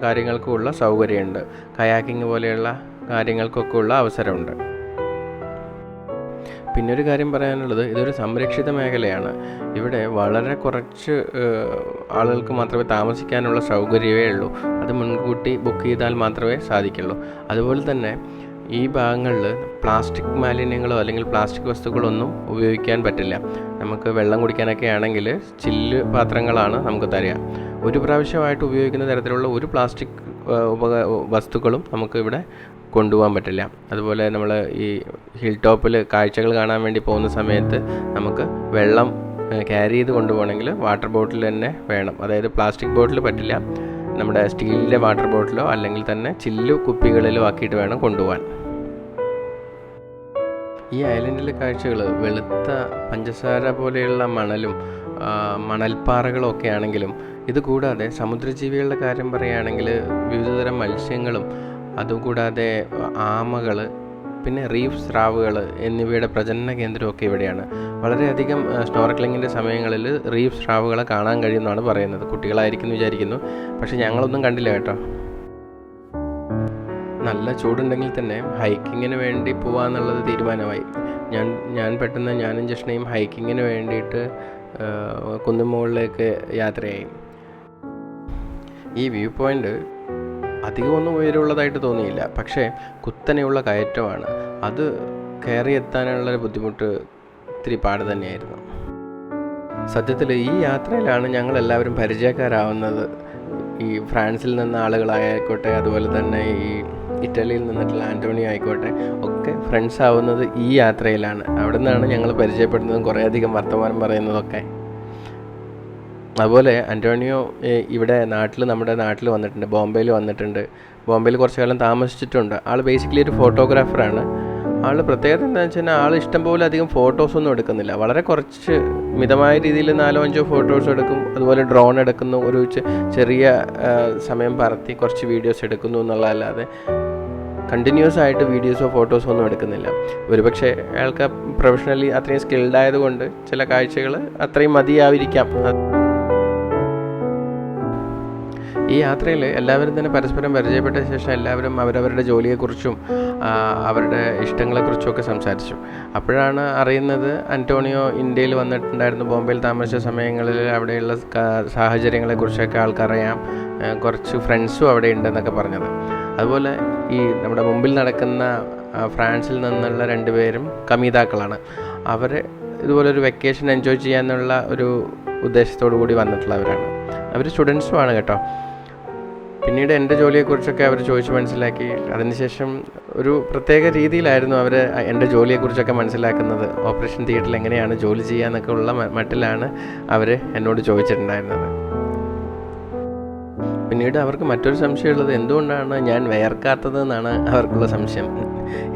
കാര്യങ്ങൾക്കുമുള്ള സൗകര്യമുണ്ട്. കയാക്കിങ് പോലെയുള്ള കാര്യങ്ങൾക്കൊക്കെ ഉള്ള അവസരമുണ്ട്. പിന്നൊരു കാര്യം പറയാനുള്ളത്, ഇതൊരു സംരക്ഷിത മേഖലയാണ്. ഇവിടെ വളരെ കുറച്ച് ആളുകൾക്ക് മാത്രമേ താമസിക്കാനുള്ള സൗകര്യമേ ഉള്ളൂ. അത് മുൻകൂട്ടി ബുക്ക് ചെയ്താൽ മാത്രമേ സാധിക്കുള്ളൂ. അതുപോലെ തന്നെ ഈ ഭാഗങ്ങളിൽ പ്ലാസ്റ്റിക് മാലിന്യങ്ങളോ അല്ലെങ്കിൽ പ്ലാസ്റ്റിക് വസ്തുക്കളൊന്നും ഉപയോഗിക്കാൻ പറ്റില്ല. നമുക്ക് വെള്ളം കുടിക്കാനൊക്കെ ആണെങ്കിൽ ചില്ല് പാത്രങ്ങളാണ് നമുക്ക് തരിക. ഒരു പ്രാവശ്യമായിട്ട് ഉപയോഗിക്കുന്ന തരത്തിലുള്ള ഒരു പ്ലാസ്റ്റിക് വസ്തുക്കളും നമുക്ക് ഇവിടെ കൊണ്ടുപോകാൻ പറ്റില്ല. അതുപോലെ നമ്മൾ ഈ ഹിൽ ടോപ്പിൽ കാഴ്ചകൾ കാണാൻ വേണ്ടി പോകുന്ന സമയത്ത് നമുക്ക് വെള്ളം ക്യാരി ചെയ്ത് കൊണ്ടുപോകണമെങ്കിൽ വാട്ടർ ബോട്ടിൽ തന്നെ വേണം. അതായത് പ്ലാസ്റ്റിക് ബോട്ടിൽ പറ്റില്ല. നമ്മുടെ സ്റ്റീലിൻ്റെ വാട്ടർ ബോട്ടിലോ അല്ലെങ്കിൽ തന്നെ ചില്ലു കുപ്പികളിലോ ആക്കിയിട്ട് വേണം കൊണ്ടുപോകാൻ. ഈ ഐലൻഡിലെ കാഴ്ചകൾ വെളുത്ത പഞ്ചസാര പോലെയുള്ള മണലും മണൽപ്പാറകളും ഒക്കെ ആണെങ്കിലും ഇതുകൂടാതെ സമുദ്രജീവികളുടെ കാര്യം പറയുകയാണെങ്കിൽ വിവിധതരം മത്സ്യങ്ങളും അതുകൂടാതെ ആമകൾ, പിന്നെ റീഫ് സ്രാവുകൾ എന്നിവയുടെ പ്രജനന കേന്ദ്രമൊക്കെ ഇവിടെയാണ്. വളരെയധികം സ്നോർക്ലിങ്ങിൻ്റെ സമയങ്ങളിൽ റീഫ് സ്രാവുകളെ കാണാൻ കഴിയുമെന്നാണ് പറയുന്നത്. കുട്ടികളായിരിക്കും വിചാരിക്കുന്നു, പക്ഷെ ഞങ്ങളൊന്നും കണ്ടില്ല കേട്ടോ. നല്ല ചൂടുണ്ടെങ്കിൽ തന്നെ ഹൈക്കിങ്ങിന് വേണ്ടി പോകാമെന്നുള്ളത് തീരുമാനമായി. ഞാൻ പെട്ടെന്ന് ഞാനും ജഷ്ണയും ഹൈക്കിങ്ങിന് വേണ്ടിയിട്ട് കുന്നുമുകളിലേക്ക് യാത്രയായി. ഈ വ്യൂ പോയിൻ്റ് അധികമൊന്നും ഉയരമുള്ളതായിട്ട് തോന്നിയില്ല, പക്ഷേ കുത്തനെയുള്ള കയറ്റമാണ്. അത് കയറി എത്താനുള്ളൊരു ബുദ്ധിമുട്ട് ഇത്തിരി പാട് തന്നെയായിരുന്നു. സത്യത്തിൽ ഈ യാത്രയിലാണ് ഞങ്ങളെല്ലാവരും പരിചയക്കാരാവുന്നത്. ഈ ഫ്രാൻസിൽ നിന്ന ആളുകളായിക്കോട്ടെ, അതുപോലെ തന്നെ ഈ ഇറ്റലിയിൽ നിന്നിട്ടുള്ള ആൻ്റോണിയോ ആയിക്കോട്ടെ, ഒക്കെ ഫ്രണ്ട്സ് ആവുന്നത് ഈ യാത്രയിലാണ്. അവിടെ നിന്നാണ് ഞങ്ങൾ പരിചയപ്പെടുന്നതും കുറേയധികം വർത്തമാനം പറയുന്നതൊക്കെ. അതുപോലെ ആൻ്റോണിയോ ഇവിടെ നമ്മുടെ നാട്ടിൽ വന്നിട്ടുണ്ട്, ബോംബെയിൽ വന്നിട്ടുണ്ട്. ബോംബെയിൽ കുറച്ച് കാലം താമസിച്ചിട്ടുണ്ട്. ആൾ ബേസിക്കലി ഒരു ഫോട്ടോഗ്രാഫറാണ്. ആൾ പ്രത്യേകത എന്താണെന്ന് വെച്ച് കഴിഞ്ഞാൽ ആൾ ഇഷ്ടംപോലെ അധികം ഫോട്ടോസൊന്നും എടുക്കുന്നില്ല. വളരെ കുറച്ച് മിതമായ രീതിയിൽ 4-5 ഫോട്ടോസ് എടുക്കും. അതുപോലെ ഡ്രോൺ എടുക്കുന്നു, ഒരു ചെറിയ സമയം പറത്തി കുറച്ച് വീഡിയോസ് എടുക്കുന്നു എന്നുള്ളതല്ലാതെ കണ്ടിന്യൂസ് ആയിട്ട് വീഡിയോസോ ഫോട്ടോസോ ഒന്നും എടുക്കുന്നില്ല. ഒരുപക്ഷെ അയാൾക്ക് പ്രൊഫഷണലി അത്രയും സ്കിൽഡ് ആയതുകൊണ്ട് ചില കാഴ്ചകൾ അത്രയും മതിയായിരിക്കാം. ഈ യാത്രയിൽ എല്ലാവരും തന്നെ പരസ്പരം പരിചയപ്പെട്ട ശേഷം എല്ലാവരും അവരവരുടെ ജോലിയെക്കുറിച്ചും അവരുടെ ഇഷ്ടങ്ങളെക്കുറിച്ചുമൊക്കെ സംസാരിച്ചു. അപ്പോഴാണ് അറിയുന്നത് ആൻ്റോണിയോ ഇന്ത്യയിൽ വന്നിട്ടുണ്ടായിരുന്നു. ബോംബെയിൽ താമസിച്ച സമയങ്ങളിൽ അവിടെയുള്ള സാഹചര്യങ്ങളെക്കുറിച്ചൊക്കെ ആൾക്കറിയാം. കുറച്ച് ഫ്രണ്ട്സും അവിടെ ഉണ്ടെന്നൊക്കെ പറഞ്ഞത്. അതുപോലെ ഈ നമ്മുടെ മുമ്പിൽ നടക്കുന്ന ഫ്രാൻസിൽ നിന്നുള്ള 2 പേരും കമീതാക്കളാണ്. അവർ ഇതുപോലൊരു വെക്കേഷൻ എൻജോയ് ചെയ്യാനുള്ള ഒരു ഉദ്ദേശത്തോടു കൂടി വന്നിട്ടുള്ളവരാണ്. അവർ സ്റ്റുഡൻസുമാണ് കേട്ടോ. പിന്നീട് എൻ്റെ ജോലിയെക്കുറിച്ചൊക്കെ അവർ ചോദിച്ച് മനസ്സിലാക്കി. അതിനുശേഷം ഒരു പ്രത്യേക രീതിയിലായിരുന്നു അവർ എൻ്റെ ജോലിയെക്കുറിച്ചൊക്കെ മനസ്സിലാക്കുന്നത്. ഓപ്പറേഷൻ തിയേറ്ററിൽ എങ്ങനെയാണ് ജോലി ചെയ്യാന്നൊക്കെ ഉള്ള മട്ടിലാണ് അവർ എന്നോട് ചോദിച്ചിട്ടുണ്ടായിരുന്നത്. പിന്നീട് അവർക്ക് മറ്റൊരു സംശയമുള്ളത് എന്തുകൊണ്ടാണ് ഞാൻ വേർക്കാത്തതെന്നാണ് അവർക്കുള്ള സംശയം.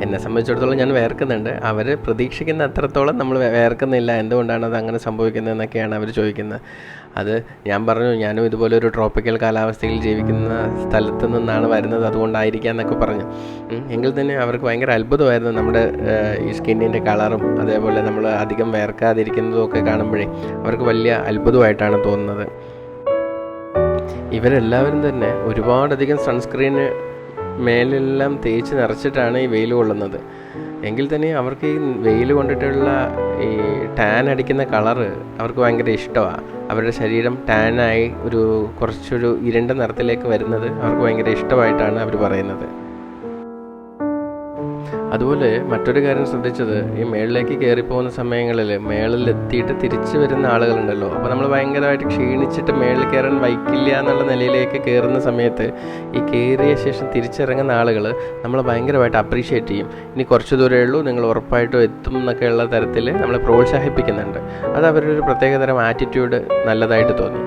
എന്നെ സംബന്ധിച്ചിടത്തോളം ഞാൻ വേർക്കുന്നുണ്ട്, അവർ പ്രതീക്ഷിക്കുന്ന അത്രത്തോളം നമ്മൾ വേർക്കുന്നില്ല, എന്തുകൊണ്ടാണ് അത് അങ്ങനെ സംഭവിക്കുന്നതെന്നൊക്കെയാണ് അവർ ചോദിക്കുന്നത്. അത് ഞാൻ പറഞ്ഞു, ഞാനും ഇതുപോലെ ഒരു ട്രോപ്പിക്കൽ കാലാവസ്ഥയിൽ ജീവിക്കുന്ന സ്ഥലത്ത് നിന്നാണ് വരുന്നത്, അതുകൊണ്ടായിരിക്കാം എന്നൊക്കെ പറഞ്ഞു. എങ്കിൽ തന്നെ അവർക്ക് ഭയങ്കര അത്ഭുതമായിരുന്നു നമ്മുടെ ഈ സ്കിന്നിൻ്റെ കളറും അതേപോലെ നമ്മൾ അധികം വേർക്കാതിരിക്കുന്നതും ഒക്കെ കാണുമ്പോഴേ അവർക്ക് വലിയ അത്ഭുതമായിട്ടാണ് തോന്നുന്നത്. ഇവരെല്ലാവരും തന്നെ ഒരുപാടധികം സൺസ്ക്രീന് മേലെല്ലാം തേച്ച് നിറച്ചിട്ടാണ് ഈ വെയിൽ കൊള്ളുന്നത്. എങ്കിൽ തന്നെ അവർക്ക് ഈ വെയിൽ കൊണ്ടിട്ടുള്ള ഈ ടാൻ അടിക്കുന്ന കളറ് അവർക്ക് ഭയങ്കര ഇഷ്ടമാണ്. അവരുടെ ശരീരം ടാനായി കുറച്ചൊരു ഇരുണ്ട നിറത്തിലേക്ക് വരുന്നത് അവർക്ക് ഭയങ്കര ഇഷ്ടമായിട്ടാണ് അവർ പറയുന്നത്. അതുപോലെ മറ്റൊരു കാര്യം ശ്രദ്ധിച്ചത്, ഈ മേളിലേക്ക് കയറിപ്പോകുന്ന സമയങ്ങളിൽ മേളിലെത്തിയിട്ട് തിരിച്ചു വരുന്ന ആളുകളുണ്ടല്ലോ, അപ്പോൾ നമ്മൾ ഭയങ്കരമായിട്ട് ക്ഷീണിച്ചിട്ട് മേളിൽ കയറാൻ വൈക്കില്ല എന്നുള്ള നിലയിലേക്ക് കയറുന്ന സമയത്ത് ഈ കയറിയ ശേഷം തിരിച്ചിറങ്ങുന്ന ആളുകൾ നമ്മൾ ഭയങ്കരമായിട്ട് അപ്രീഷിയേറ്റ് ചെയ്യും. ഇനി കുറച്ച് ദൂരമേ ഉള്ളൂ, നിങ്ങൾ ഉറപ്പായിട്ടും എത്തും എന്നൊക്കെയുള്ള തരത്തിൽ നമ്മളെ പ്രോത്സാഹിപ്പിക്കുന്നുണ്ട്. അത് അവരുടെ ഒരു പ്രത്യേകതരം ആറ്റിറ്റ്യൂഡ് നല്ലതായിട്ട് തോന്നി.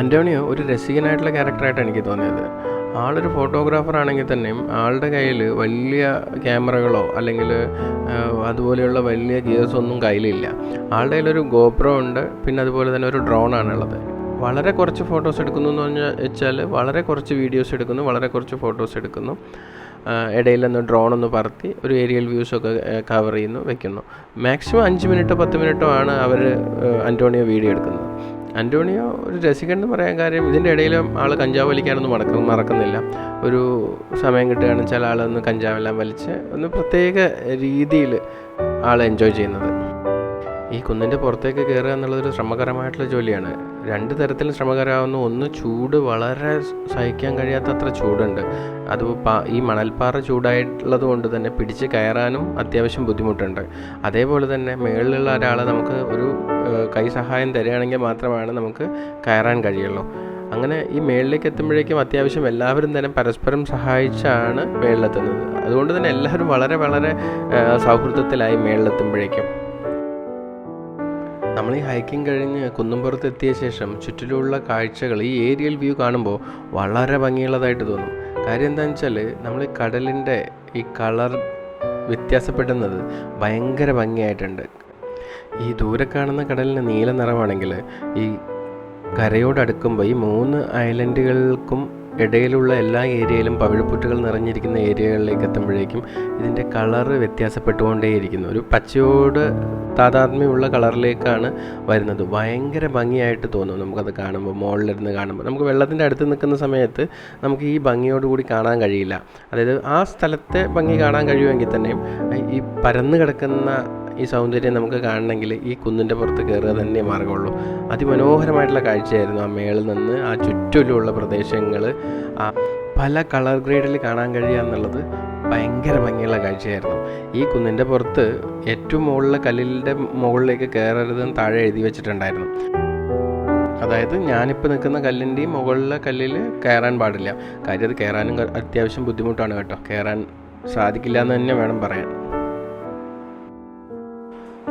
അന്റോണിയോ ഒരു രസികനായിട്ടുള്ള ക്യാരക്ടറായിട്ട് എനിക്ക് തോന്നിയത്. ആളൊരു ഫോട്ടോഗ്രാഫർ ആണെങ്കിൽ തന്നെയും ആളുടെ കയ്യിൽ വലിയ ക്യാമറകളോ അല്ലെങ്കിൽ അതുപോലെയുള്ള വലിയ ഗിയേഴ്സ് ഒന്നും കയ്യിലില്ല. ആളുടെ കയ്യിലൊരു ഗോപ്രോ ഉണ്ട്, പിന്നെ അതുപോലെ തന്നെ ഒരു ഡ്രോണാണുള്ളത്. വളരെ കുറച്ച് ഫോട്ടോസ് എടുക്കുന്നു എന്ന് വെച്ചാൽ വളരെ കുറച്ച് വീഡിയോസ് എടുക്കുന്നു, വളരെ കുറച്ച് ഫോട്ടോസ് എടുക്കുന്നു. ഇടയിലൊന്ന് ഡ്രോണൊന്ന് പറത്തി ഒരു ഏരിയൽ വ്യൂസൊക്കെ കവർ ചെയ്യുന്നു, വെക്കുന്നു. മാക്സിമം 5 മിനിറ്റോ 10 മിനിറ്റോ ആണ് അവർ അന്റോണിയോ വീഡിയോ എടുക്കുന്നത്. അന്റോണിയോ ഒരു രസികൻ എന്ന് പറയാൻ കാര്യം, ഇതിൻ്റെ ഇടയിലും ആൾ കഞ്ചാവ് വലിക്കാനൊന്നും മറക്കുന്നില്ല. ഒരു സമയം കിട്ടുകയാണെന്ന് വെച്ചാൽ ആളൊന്ന് കഞ്ചാവെല്ലാം വലിച്ച് ഒന്ന് പ്രത്യേക രീതിയിൽ ആൾ എൻജോയ് ചെയ്യുന്നത്. ഈ കുന്നിൻ്റെ പുറത്തേക്ക് കയറുക എന്നുള്ളതൊരു ശ്രമകരമായിട്ടുള്ള ജോലിയാണ്. 2 തരത്തിലും ശ്രമകരമാവുന്ന ഒന്ന്, ചൂട് വളരെ സഹിക്കാൻ കഴിയാത്തത്ര ചൂടുണ്ട്. അത് ഈ മണൽപ്പാറ ചൂടായിട്ടുള്ളത് കൊണ്ട് തന്നെ പിടിച്ച് കയറാനും അത്യാവശ്യം ബുദ്ധിമുട്ടുണ്ട്. അതേപോലെ തന്നെ മുകളിലുള്ള ഒരാളെ നമുക്ക് ഒരു കൈ സഹായം തരികയാണെങ്കിൽ മാത്രമാണ് നമുക്ക് കയറാൻ കഴിയുള്ളൂ. അങ്ങനെ ഈ മേളിലേക്ക് എത്തുമ്പോഴേക്കും അത്യാവശ്യം എല്ലാവരും തന്നെ പരസ്പരം സഹായിച്ചാണ് മേളിലെത്തുന്നത്. അതുകൊണ്ട് തന്നെ എല്ലാവരും വളരെ വളരെ സൗഹൃദത്തിലായി മേളിലെത്തുമ്പോഴേക്കും. നമ്മൾ ഈ ഹൈക്കിംഗ് കഴിഞ്ഞ് കുന്നുംപുറത്ത് എത്തിയ ശേഷം ചുറ്റിലുള്ള കാഴ്ചകൾ, ഈ ഏരിയൽ വ്യൂ കാണുമ്പോൾ വളരെ ഭംഗിയുള്ളതായിട്ട് തോന്നും. കാര്യം എന്താണെന്ന് വെച്ചാൽ നമ്മൾ ഈ കടലിൻ്റെ ഈ കളർ വ്യത്യാസപ്പെടുന്നത് ഭയങ്കര ഭംഗിയായിട്ടുണ്ട്. ഈ ദൂരെ കാണുന്ന കടലിന് നീല നിറമാണെങ്കിൽ ഈ കരയോടടുക്കുമ്പോൾ ഈ 3 ഐലൻഡുകൾക്കും ഇടയിലുള്ള എല്ലാ ഏരിയയിലും പവിഴപ്പുറ്റുകൾ നിറഞ്ഞിരിക്കുന്ന ഏരിയകളിലേക്ക് എത്തുമ്പോഴേക്കും ഇതിൻ്റെ കളറ് വ്യത്യാസപ്പെട്ടുകൊണ്ടേയിരിക്കുന്നു. ഒരു പച്ചയോട് താതാത്മ്യമുള്ള കളറിലേക്കാണ് വരുന്നത്. ഭയങ്കര ഭംഗിയായിട്ട് തോന്നും നമുക്കത് കാണുമ്പോൾ, മുകളിലിരുന്ന് കാണുമ്പോൾ. നമുക്ക് വെള്ളത്തിൻ്റെ അടുത്ത് നിൽക്കുന്ന സമയത്ത് നമുക്ക് ഈ ഭംഗിയോടുകൂടി കാണാൻ കഴിയില്ല. അതായത് ആ സ്ഥലത്തെ ഭംഗി കാണാൻ കഴിയുമെങ്കിൽ തന്നെയും ഈ പരന്ന് കിടക്കുന്ന ഈ സൗന്ദര്യം നമുക്ക് കാണണമെങ്കിൽ ഈ കുന്നിൻ്റെ പുറത്ത് കയറുക തന്നെ മാർഗമുള്ളൂ. അതിമനോഹരമായിട്ടുള്ള കാഴ്ചയായിരുന്നു. ആ മേളിൽ നിന്ന് ആ ചുറ്റിലുള്ള പ്രദേശങ്ങൾ ആ പല കളർ ഗ്രേഡിൽ കാണാൻ കഴിയുക എന്നുള്ളത് ഭയങ്കര ഭംഗിയുള്ള കാഴ്ചയായിരുന്നു. ഈ കുന്നിൻ്റെ പുറത്ത് ഏറ്റവും മുകളിലെ കല്ലിൻ്റെ മുകളിലേക്ക് കയറരുതെന്ന് താഴെ എഴുതി വെച്ചിട്ടുണ്ടായിരുന്നു. അതായത് ഞാനിപ്പോൾ നിൽക്കുന്ന കല്ലിൻ്റെയും മുകളിലെ കല്ലിൽ കയറാൻ പാടില്ല. കാര്യം അത് കയറാനും അത്യാവശ്യം ബുദ്ധിമുട്ടാണ് കേട്ടോ. കയറാൻ സാധിക്കില്ല എന്ന് തന്നെ വേണം പറയാൻ.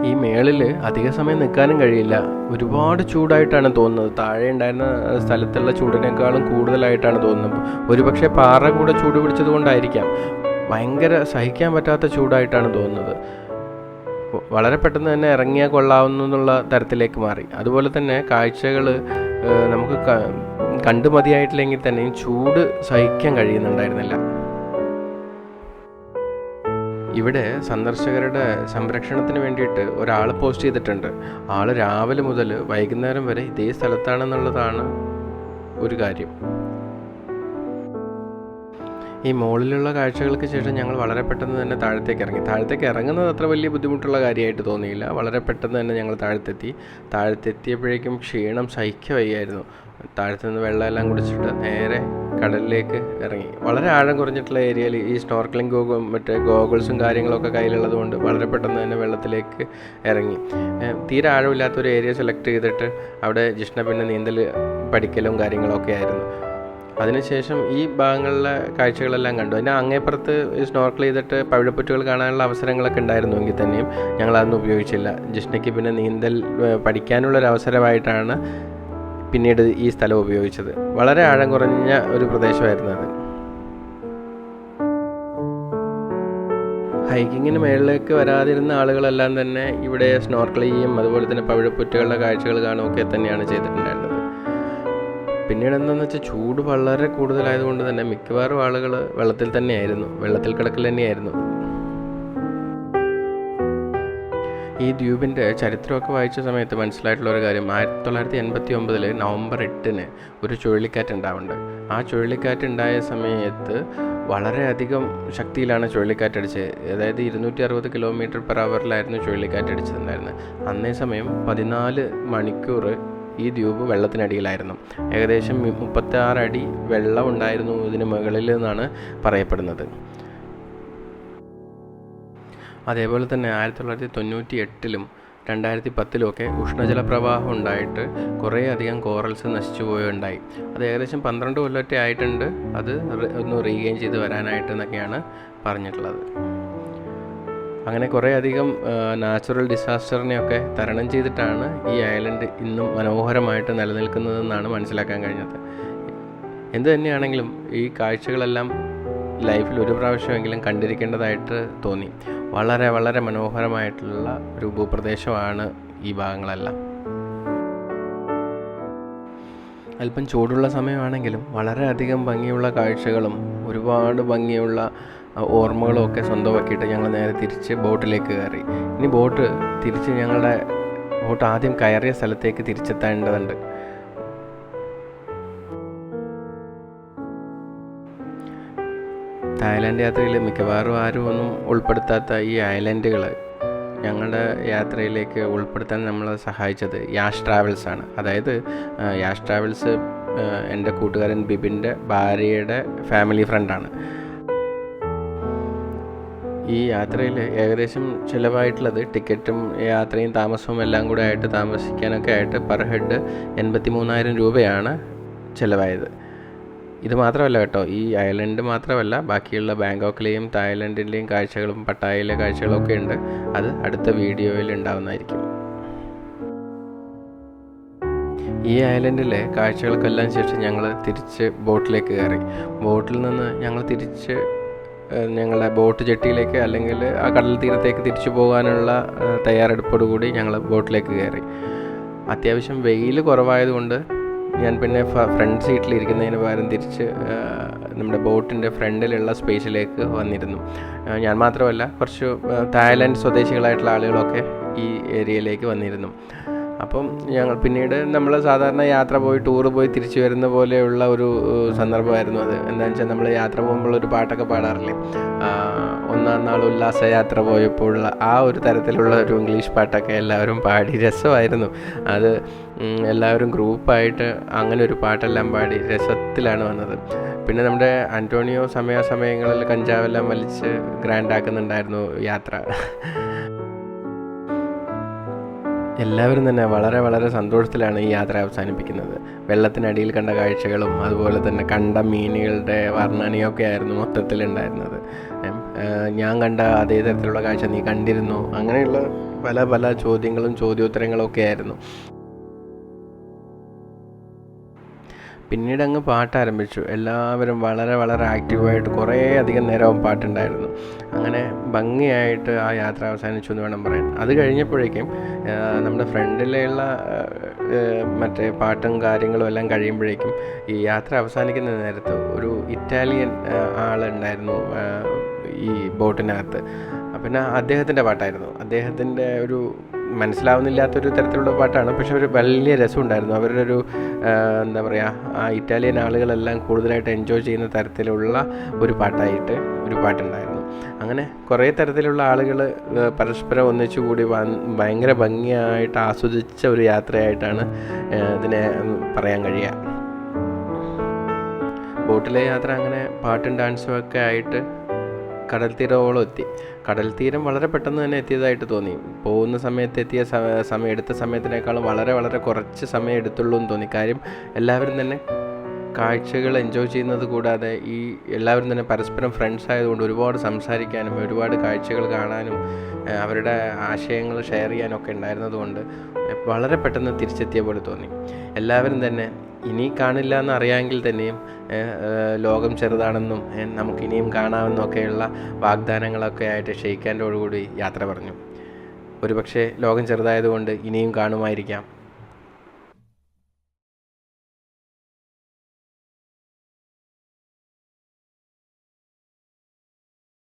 ഈ മേളിൽ അധിക സമയം നിൽക്കാനും കഴിയില്ല. ഒരുപാട് ചൂടായിട്ടാണ് തോന്നുന്നത്. താഴെ ഉണ്ടായിരുന്ന സ്ഥലത്തുള്ള ചൂടിനേക്കാളും കൂടുതലായിട്ടാണ് തോന്നുന്നത്. ഒരുപക്ഷെ പാറ കൂടെ ചൂട് പിടിച്ചത് കൊണ്ടായിരിക്കാം. ഭയങ്കര സഹിക്കാൻ പറ്റാത്ത ചൂടായിട്ടാണ് തോന്നുന്നത്. വളരെ പെട്ടെന്ന് തന്നെ ഇറങ്ങിയാൽ കൊള്ളാവുന്നുള്ള തരത്തിലേക്ക് മാറി. അതുപോലെ തന്നെ കാഴ്ചകൾ നമുക്ക് കണ്ടു മതിയായിട്ടില്ലെങ്കിൽ തന്നെയും ചൂട് സഹിക്കാൻ കഴിയുന്നുണ്ടായിരുന്നില്ല. ഇവിടെ സന്ദർശകരുടെ സംരക്ഷണത്തിന് വേണ്ടിയിട്ട് ഒരാൾ പോസ്റ്റ് ചെയ്തിട്ടുണ്ട്. ആൾ രാവിലെ മുതൽ വൈകുന്നേരം വരെ ഇതേ സ്ഥലത്താണെന്നുള്ളതാണ് ഒരു കാര്യം. ഈ മുകളിലുള്ള കാഴ്ചകൾക്ക് ശേഷം ഞങ്ങൾ വളരെ പെട്ടെന്ന് തന്നെ താഴത്തേക്ക് ഇറങ്ങി. താഴത്തേക്ക് ഇറങ്ങുന്നത് അത്ര വലിയ ബുദ്ധിമുട്ടുള്ള കാര്യമായിട്ട് തോന്നിയില്ല. വളരെ പെട്ടെന്ന് തന്നെ ഞങ്ങൾ താഴത്തെത്തിയപ്പോഴേക്കും ക്ഷീണം സഹിക്കുക വയ്യായിരുന്നു. താഴത്തു നിന്ന് വെള്ളമെല്ലാം കുടിച്ചിട്ട് നേരെ കടലിലേക്ക് ഇറങ്ങി. വളരെ ആഴം കുറഞ്ഞിട്ടുള്ള ഏരിയയിൽ ഈ സ്നോർക്കലിംഗ് മറ്റേ ഗോഗിൾസും കാര്യങ്ങളൊക്കെ കയ്യിലുള്ളത് കൊണ്ട് വളരെ പെട്ടെന്ന് തന്നെ വെള്ളത്തിലേക്ക് ഇറങ്ങി. തീരെ ആഴമില്ലാത്തൊരു ഏരിയ സെലക്ട് ചെയ്തിട്ട് അവിടെ ജിഷ്ണ പിന്നെ നീന്തൽ പഠിക്കലും കാര്യങ്ങളൊക്കെ ആയിരുന്നു. അതിനുശേഷം ഈ ഭാഗങ്ങളിലെ കാഴ്ചകളെല്ലാം കണ്ടു. അതിൻ്റെ അങ്ങേപ്പുറത്ത് സ്നോർക്കൽ ചെയ്തിട്ട് പവിഴപ്പുറ്റുകൾ കാണാനുള്ള അവസരങ്ങളൊക്കെ ഉണ്ടായിരുന്നുവെങ്കിൽ തന്നെയും ഞങ്ങളതൊന്നും ഉപയോഗിച്ചില്ല. ജിഷ്ണയ്ക്ക് പിന്നെ നീന്തൽ പഠിക്കാനുള്ളൊരവസരമായിട്ടാണ് പിന്നീട് ഈ സ്ഥലം ഉപയോഗിച്ചത്. വളരെ ആഴം കുറഞ്ഞ ഒരു പ്രദേശമായിരുന്നു അത്. ഹൈക്കിങ്ങിന് മേളിലേക്ക് വരാതിരുന്ന ആളുകളെല്ലാം തന്നെ ഇവിടെ സ്നോർക്കിൾ ചെയ്യും, അതുപോലെ തന്നെ പവിഴപ്പുറ്റുകളുടെ കാഴ്ചകൾ കാണുകയൊക്കെ തന്നെയാണ് ചെയ്തിട്ടുണ്ടായിരുന്നത്. പിന്നീട് എന്താണെന്ന് വെച്ചാൽ ചൂട് വളരെ കൂടുതലായതുകൊണ്ട് തന്നെ മിക്കവാറും ആളുകൾ വെള്ളത്തിൽ കിടക്കൽ തന്നെയായിരുന്നു. ഈ ദ്വീപിൻ്റെ ചരിത്രമൊക്കെ വായിച്ച സമയത്ത് മനസ്സിലായിട്ടുള്ളൊരു കാര്യം, 1989 നവംബർ 8 ഒരു ചുഴലിക്കാറ്റ് ഉണ്ടാവുന്നുണ്ട്. ആ ചുഴലിക്കാറ്റ് ഉണ്ടായ സമയത്ത് വളരെയധികം ശക്തിയിലാണ് ചുഴലിക്കാറ്റ് അടിച്ചത്. അതായത് 260 km/h ചുഴലിക്കാറ്റ് അടിച്ചിട്ടുണ്ടായിരുന്നത്. അന്നേ സമയം 14 മണിക്കൂർ ഈ ദ്വീപ് വെള്ളത്തിനടിയിലായിരുന്നു. ഏകദേശം 36 അടി വെള്ളം ഉണ്ടായിരുന്നു ഇതിന് മുകളിൽ എന്നാണ് പറയപ്പെടുന്നത്. അതേപോലെ തന്നെ 1998 2010 ഉഷ്ണജലപ്രവാഹം ഉണ്ടായിട്ട് കുറേ അധികം കോറൽസ് നശിച്ചു പോയുണ്ടായി. അത് ഏകദേശം 12 കൊല്ലത്തെ ആയിട്ടുണ്ട് അത് ഒന്ന് റീഗെയിൻ ചെയ്ത് വരാനായിട്ട് എന്നൊക്കെയാണ് പറഞ്ഞിട്ടുള്ളത്. അങ്ങനെ കുറേ അധികം നാച്ചുറൽ ഡിസാസ്റ്ററിനെയൊക്കെ തരണം ചെയ്തിട്ടാണ് ഈ ഐലൻഡ് ഇന്നും മനോഹരമായിട്ട് നിലനിൽക്കുന്നതെന്നാണ് മനസ്സിലാക്കാൻ കഴിഞ്ഞത്. എന്തു തന്നെയാണെങ്കിലും ഈ കാഴ്ചകളെല്ലാം ലൈഫിൽ ഒരു പ്രാവശ്യമെങ്കിലും കണ്ടിരിക്കേണ്ടതായിട്ട് തോന്നി. വളരെ വളരെ മനോഹരമായിട്ടുള്ള ഒരു ഭൂപ്രദേശമാണ് ഈ ഭാഗങ്ങളെല്ലാം. അല്പം ചൂടുള്ള സമയമാണെങ്കിലും വളരെയധികം ഭംഗിയുള്ള കാഴ്ചകളും ഒരുപാട് ഭംഗിയുള്ള ഓർമ്മകളും ഒക്കെ സ്വന്തമാക്കിയിട്ട് ഞങ്ങൾ നേരെ തിരിച്ച് ബോട്ടിലേക്ക് കയറി. ഇനി ഞങ്ങളുടെ ബോട്ട് ആദ്യം കയറിയ സ്ഥലത്തേക്ക് തിരിച്ചെത്തേണ്ടതുണ്ട്. തായ്ലാൻഡ് യാത്രയിൽ മിക്കവാറും ആരും ഒന്നും ഉൾപ്പെടുത്താത്ത ഈ ഐലൻഡുകൾ ഞങ്ങളുടെ യാത്രയിലേക്ക് ഉൾപ്പെടുത്താൻ നമ്മളെ സഹായിച്ചത് യാഷ് ട്രാവൽസ് ആണ്. അതായത് യാഷ് ട്രാവൽസ് എൻ്റെ കൂട്ടുകാരൻ ബിബിൻ്റെ ഭാര്യയുടെ ഫാമിലി ഫ്രണ്ടാണ്. ഈ യാത്രയിൽ ഏകദേശം ചിലവായിട്ടുള്ളത് ടിക്കറ്റും യാത്രയും താമസവും എല്ലാം കൂടെ ആയിട്ട് താമസിക്കാനൊക്കെ ആയിട്ട് പെർ ഹെഡ് 83,000 രൂപയാണ് ചിലവായത്. ഇത് മാത്രമല്ല കേട്ടോ, ഈ ഐലൻഡ് മാത്രമല്ല, ബാക്കിയുള്ള ബാങ്കോക്കിലെയും തായ്ലൻഡിൻ്റെയും കാഴ്ചകളും പട്ടായയിലെ കാഴ്ചകളൊക്കെ ഉണ്ട്. അത് അടുത്ത വീഡിയോയിൽ ഉണ്ടാവുന്നതായിരിക്കും. ഈ ഐലൻഡിലെ കാഴ്ചകൾക്കെല്ലാം ശേഷം ഞങ്ങൾ തിരിച്ച് ബോട്ടിലേക്ക് കയറി. ബോട്ടിൽ നിന്ന് ഞങ്ങൾ തിരിച്ച് ഞങ്ങളുടെ ബോട്ട് ജെട്ടിയിലേക്ക് അല്ലെങ്കിൽ ആ കടൽ തീരത്തേക്ക് തിരിച്ചു പോകാനുള്ള തയ്യാറെടുപ്പോടുകൂടി ഞങ്ങൾ ബോട്ടിലേക്ക് കയറി. അത്യാവശ്യം വെയിൽ കുറവായതുകൊണ്ട് ഞാൻ പിന്നെ ഫ്രണ്ട് സീറ്റിലിരിക്കുന്നതിന് പകരം തിരിച്ച് നമ്മുടെ ബോട്ടിൻ്റെ ഫ്രണ്ടിലുള്ള സ്പേസിലേക്ക് വന്നിരുന്നു. ഞാൻ മാത്രമല്ല, കുറച്ച് തായ്ലാൻഡ് സ്വദേശികളായിട്ടുള്ള ആളുകളൊക്കെ ഈ ഏരിയയിലേക്ക് വന്നിരുന്നു. അപ്പം ഞങ്ങൾ പിന്നീട് നമ്മൾ സാധാരണ ടൂറ് പോയി തിരിച്ചു വരുന്ന പോലെയുള്ള ഒരു സന്ദർഭമായിരുന്നു അത്. എന്താണെന്ന് വെച്ചാൽ നമ്മൾ യാത്ര പോകുമ്പോൾ ഒരു പാട്ടൊക്കെ പാടാറില്ലേ, ഒന്നാം നാൾ ഉല്ലാസയാത്ര പോയപ്പോഴുള്ള ആ ഒരു തരത്തിലുള്ള ഒരു ഇംഗ്ലീഷ് പാട്ടൊക്കെ എല്ലാവരും പാടി രസമായിരുന്നു. അത് എല്ലാവരും ഗ്രൂപ്പായിട്ട് അങ്ങനെ ഒരു പാട്ടെല്ലാം പാടി രസത്തിലാണ് വന്നത്. പിന്നെ നമ്മുടെ ആൻ്റോണിയോ സമയങ്ങളിൽ കഞ്ചാവെല്ലാം വലിച്ച് ഗ്രാൻഡാക്കുന്നുണ്ടായിരുന്നു യാത്ര. എല്ലാവരും തന്നെ വളരെ വളരെ സന്തോഷത്തിലാണ് ഈ യാത്ര അവസാനിപ്പിക്കുന്നത്. വെള്ളത്തിനടിയിൽ കണ്ട കാഴ്ചകളും അതുപോലെ തന്നെ കണ്ട മീനുകളുടെ വർണ്ണനയൊക്കെ ആയിരുന്നു മൊത്തത്തിലുണ്ടായിരുന്നത്. ഞാൻ കണ്ട അതേ തരത്തിലുള്ള കാഴ്ച നീ കണ്ടിരുന്നു, അങ്ങനെയുള്ള പല പല ചോദ്യോത്തരങ്ങളും ഒക്കെ ആയിരുന്നു. പിന്നീട് അങ്ങ് പാട്ട് ആരംഭിച്ചു. എല്ലാവരും വളരെ വളരെ ആക്റ്റീവായിട്ട് കുറേ അധികം നേരവും പാട്ടുണ്ടായിരുന്നു. അങ്ങനെ ഭംഗിയായിട്ട് ആ യാത്ര അവസാനിച്ചു എന്ന് വേണം പറയാൻ. അത് കഴിഞ്ഞപ്പോഴേക്കും നമ്മുടെ ഫ്രണ്ടിലുള്ള മറ്റേ പാട്ടും കാര്യങ്ങളും എല്ലാം കഴിയുമ്പോഴേക്കും ഈ യാത്ര അവസാനിക്കുന്ന നേരത്ത് ഒരു ഇറ്റാലിയൻ ആളുണ്ടായിരുന്നു ഈ ബോട്ടിനകത്ത്. പിന്നെ അദ്ദേഹത്തിൻ്റെ പാട്ടായിരുന്നു. അദ്ദേഹത്തിൻ്റെ ഒരു മനസ്സിലാവുന്നില്ലാത്തൊരു തരത്തിലുള്ള പാട്ടാണ്, പക്ഷെ ഒരു വലിയ രസമുണ്ടായിരുന്നു. അവരുടെ ഒരു എന്താ പറയുക, ആ ഇറ്റാലിയൻ ആളുകളെല്ലാം കൂടുതലായിട്ട് എൻജോയ് ചെയ്യുന്ന തരത്തിലുള്ള ഒരു പാട്ടുണ്ടായിരുന്നു. അങ്ങനെ കുറേ തരത്തിലുള്ള ആളുകൾ പരസ്പരം ഒന്നിച്ചുകൂടി ഭയങ്കര ഭംഗിയായിട്ട് ആസ്വദിച്ച ഒരു യാത്രയായിട്ടാണ് ഇതിനെ പറയാൻ കഴിയുക. ബോട്ടിലെ യാത്ര അങ്ങനെ പാട്ടും ഡാൻസും ഒക്കെ ആയിട്ട് കടൽ തീരമോളം എത്തി. കടൽ തീരം വളരെ പെട്ടെന്ന് തന്നെ എത്തിയതായിട്ട് തോന്നി. പോകുന്ന സമയത്ത് എടുത്ത സമയത്തിനേക്കാളും വളരെ വളരെ കുറച്ച് സമയം എടുത്തുള്ളൂ എന്ന് തോന്നി. കാര്യം എല്ലാവരും തന്നെ കാഴ്ചകൾ എൻജോയ് ചെയ്യുന്നത് കൂടാതെ ഈ എല്ലാവരും തന്നെ പരസ്പരം ഫ്രണ്ട്സ് ആയതുകൊണ്ട് ഒരുപാട് സംസാരിക്കാനും ഒരുപാട് കാഴ്ചകൾ കാണാനും അവരുടെ ആശയങ്ങൾ ഷെയർ ചെയ്യാനൊക്കെ ഉണ്ടായിരുന്നതുകൊണ്ട് വളരെ പെട്ടെന്ന് തിരിച്ചെത്തിയ പോലെ തോന്നി. എല്ലാവരും തന്നെ ഇനി കാണില്ല എന്ന് അറിയാമെങ്കിൽ തന്നെയും ലോകം ചെറുതാണെന്നും നമുക്കിനിയും കാണാമെന്നൊക്കെയുള്ള വാഗ്ദാനങ്ങളൊക്കെ ആയിട്ട് ഷെയ്ക്ക് ഹാൻഡോടുകൂടി യാത്ര പറഞ്ഞു. ഒരുപക്ഷെ ലോകം ചെറുതായതുകൊണ്ട് ഇനിയും കാണുമായിരിക്കാം.